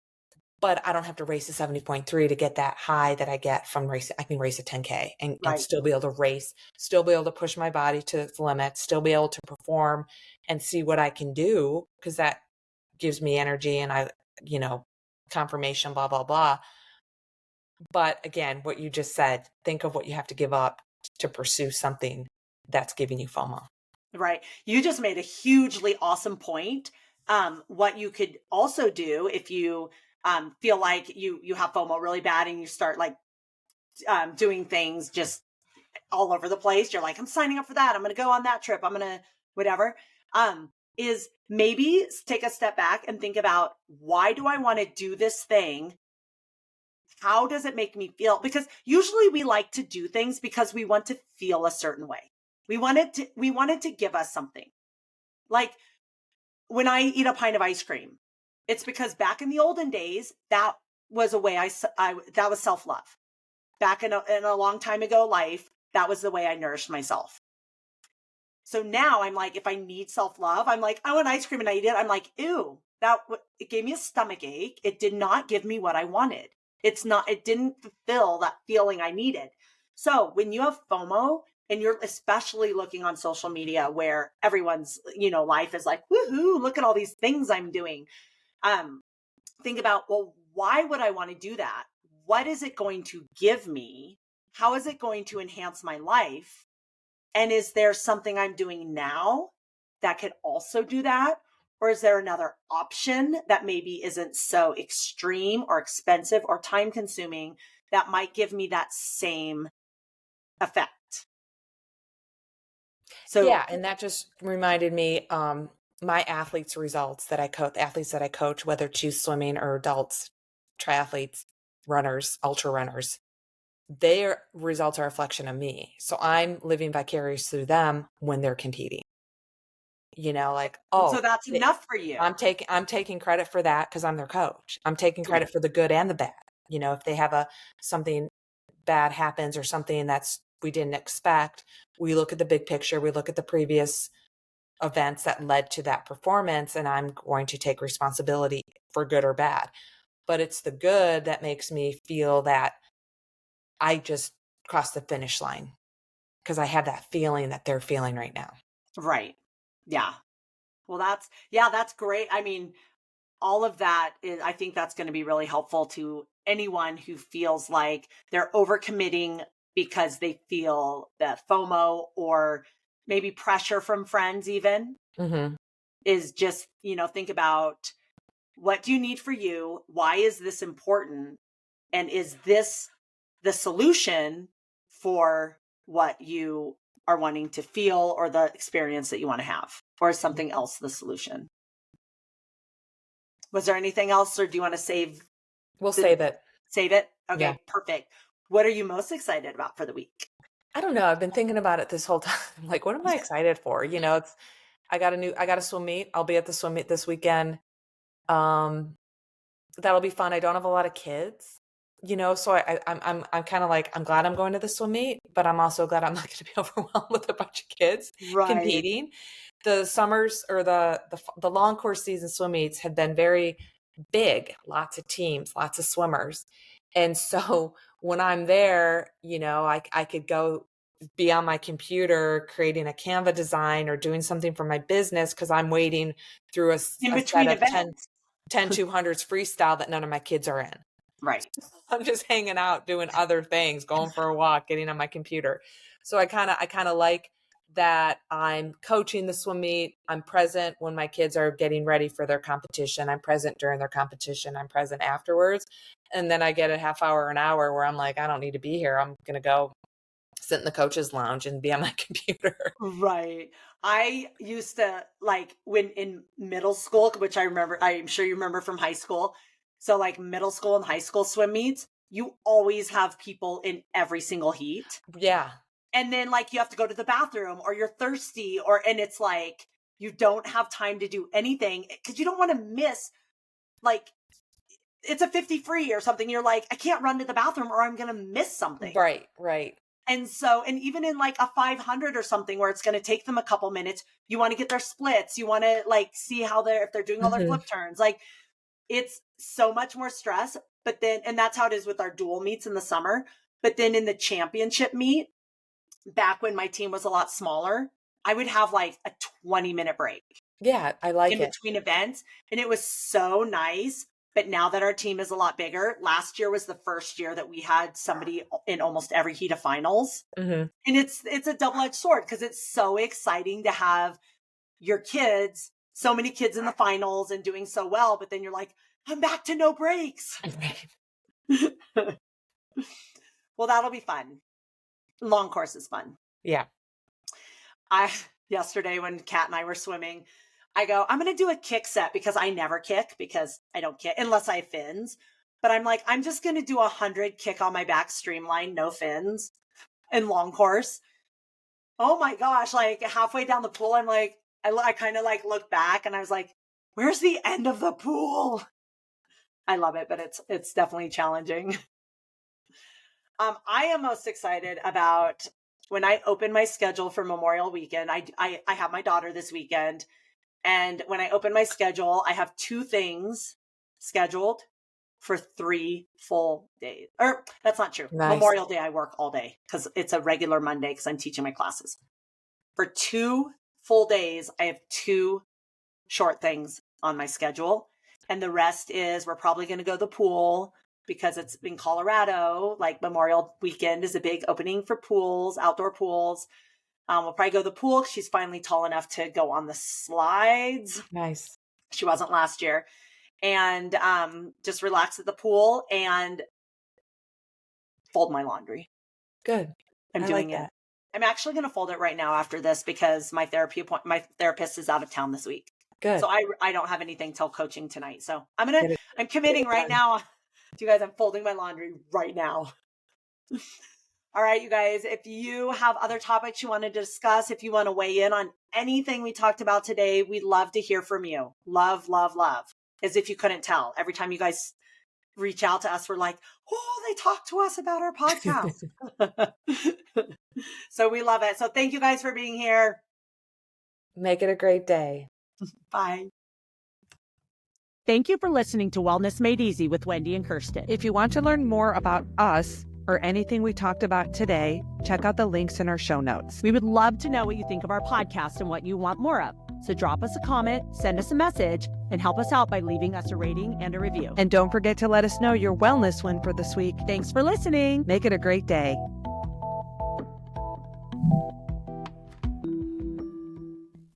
but I don't have to race a 70.3 to get that high that I get from racing. I can race a 10K and still be able to race, still be able to push my body to its limit, still be able to perform and see what I can do, because that gives me energy and confirmation, blah, blah, blah. But again, what you just said, think of what you have to give up to pursue something that's giving you FOMO. Right. You just made a hugely awesome point. What you could also do if you feel like you have FOMO really bad and you start like doing things just all over the place. You're like, I'm signing up for that. I'm going to go on that trip. I'm going to whatever. Is maybe take a step back and think about, why do I want to do this thing? How does it make me feel? Because usually we like to do things because we want to feel a certain way. We wanted to give us something. Like when I eat a pint of ice cream, it's because back in the olden days, that was a way that was self-love. Back in a long time ago life, that was the way I nourished myself. So now I'm like, if I need self-love, I'm like, I want ice cream and I eat it. I'm like, ew, it gave me a stomach ache. It did not give me what I wanted. It didn't fulfill that feeling I needed. So when you have FOMO and you're especially looking on social media where everyone's, life is like, woohoo, look at all these things I'm doing. Think about, well, why would I want to do that? What is it going to give me? How is it going to enhance my life? And is there something I'm doing now that could also do that? Or is there another option that maybe isn't so extreme or expensive or time consuming that might give me that same effect? So yeah, and that just reminded me, my athletes' results that I coach, the athletes that I coach, whether it's youth swimming or adults, triathletes, runners, ultra runners, their results are a reflection of me. So I'm living vicarious through them when they're competing. so that's enough for you. I'm taking credit for that because I'm their coach. I'm taking credit for the good and the bad. If they have something bad happens or something that's we didn't expect, we look at the big picture, we look at the previous events that led to that performance, and I'm going to take responsibility for good or bad. But it's the good that makes me feel that I just crossed the finish line because I have that feeling that they're feeling right now. Right. Yeah. Well, that's great. I mean, all of that I think that's going to be really helpful to anyone who feels like they're overcommitting because they feel the FOMO or maybe pressure from friends even. Mm-hmm. Is just, think about, what do you need for you? Why is this important? And is this the solution for what you are wanting to feel or the experience that you want to have? Or is something else the solution? Was there anything else, or do you want to save? We'll save it. Save it? Okay, yeah. Perfect. What are you most excited about for the week? I don't know. I've been thinking about it this whole time. Like, what am I excited for? I got a swim meet. I'll be at the swim meet this weekend. That'll be fun. I don't have a lot of kids, so I'm kind of like, I'm glad I'm going to the swim meet, but I'm also glad I'm not going to be overwhelmed with a bunch of kids competing. The summers or the long course season swim meets have been very big, lots of teams, lots of swimmers. And so when I'm there, I could go be on my computer creating a Canva design or doing something for my business because I'm wading through a set of 10 200s freestyle that none of my kids are in. Right. I'm just hanging out, doing other things, going for a walk, getting on my computer. So I kind of like that I'm coaching the swim meet. I'm present when my kids are getting ready for their competition. I'm present during their competition. I'm present afterwards. And then I get a half hour, an hour where I'm like, I don't need to be here. I'm going to go sit in the coach's lounge and be on my computer. Right. I used to like when in middle school, which I remember, I'm sure you remember from high school. So like middle school and high school swim meets, you always have people in every single heat. Yeah. And then like you have to go to the bathroom or you're thirsty and it's like you don't have time to do anything because you don't want to miss, like it's a 50 free or something. You're like, I can't run to the bathroom or I'm going to miss something. Right. And so, and even in like a 500 or something where it's going to take them a couple minutes, you want to get their splits. You want to like see how if they're doing all their flip turns. Like it's so much more stress, but then, and that's how it is with our dual meets in the summer. But then in the championship meet, back when my team was a lot smaller, I would have like a 20-minute break. Yeah, I like in it. between events. And it was so nice. But now that our team is a lot bigger, last year was the first year that we had somebody in almost every heat of finals. And it's a double-edged sword because it's so exciting to have your kids, so many kids in the finals and doing so well. But then you're like, I'm back to no breaks. Well, that'll be fun. Long course is fun. Yeah. Yesterday when Kat and I were swimming, I go, I'm going to do a kick set because I never kick because I don't kick unless I have fins. But I'm like, I'm just going to do 100 kick on my back streamline, no fins and long course. Oh my gosh. Like halfway down the pool, I'm like, I kind of like look back and I was like, where's the end of the pool? I love it, but it's definitely challenging. I am most excited about when I open my schedule for Memorial Weekend. I have my daughter this weekend. And when I open my schedule, I have 2 things scheduled for 3 full days. Or that's not true. Nice. Memorial Day, I work all day because it's a regular Monday because I'm teaching my classes. For 2 full days, I have 2 short things on my schedule. And the rest is we're probably going to go to the pool because it's in Colorado. Like Memorial Weekend is a big opening for pools, outdoor pools. We'll probably go to the pool because she's finally tall enough to go on the slides. Nice. She wasn't last year. And just relax at the pool and fold my laundry. Good. I'm doing it. I'm actually going to fold it right now after this because my therapist is out of town this week. Good. So I don't have anything till coaching tonight. So I'm committing right now. You guys, I'm folding my laundry right now. All right, you guys, if you have other topics you want to discuss, if you want to weigh in on anything we talked about today, we'd love to hear from you. Love, love, love. As if you couldn't tell. Every time you guys reach out to us, we're like, oh, they talked to us about our podcast. So we love it. So thank you guys for being here. Make it a great day. Bye. Thank you for listening to Wellness Made Easy with Wendy and Kirsten. If you want to learn more about us or anything we talked about today, check out the links in our show notes. We would love to know what you think of our podcast and what you want more of. So drop us a comment, send us a message, and help us out by leaving us a rating and a review. And don't forget to let us know your wellness win for this week. Thanks for listening. Make it a great day.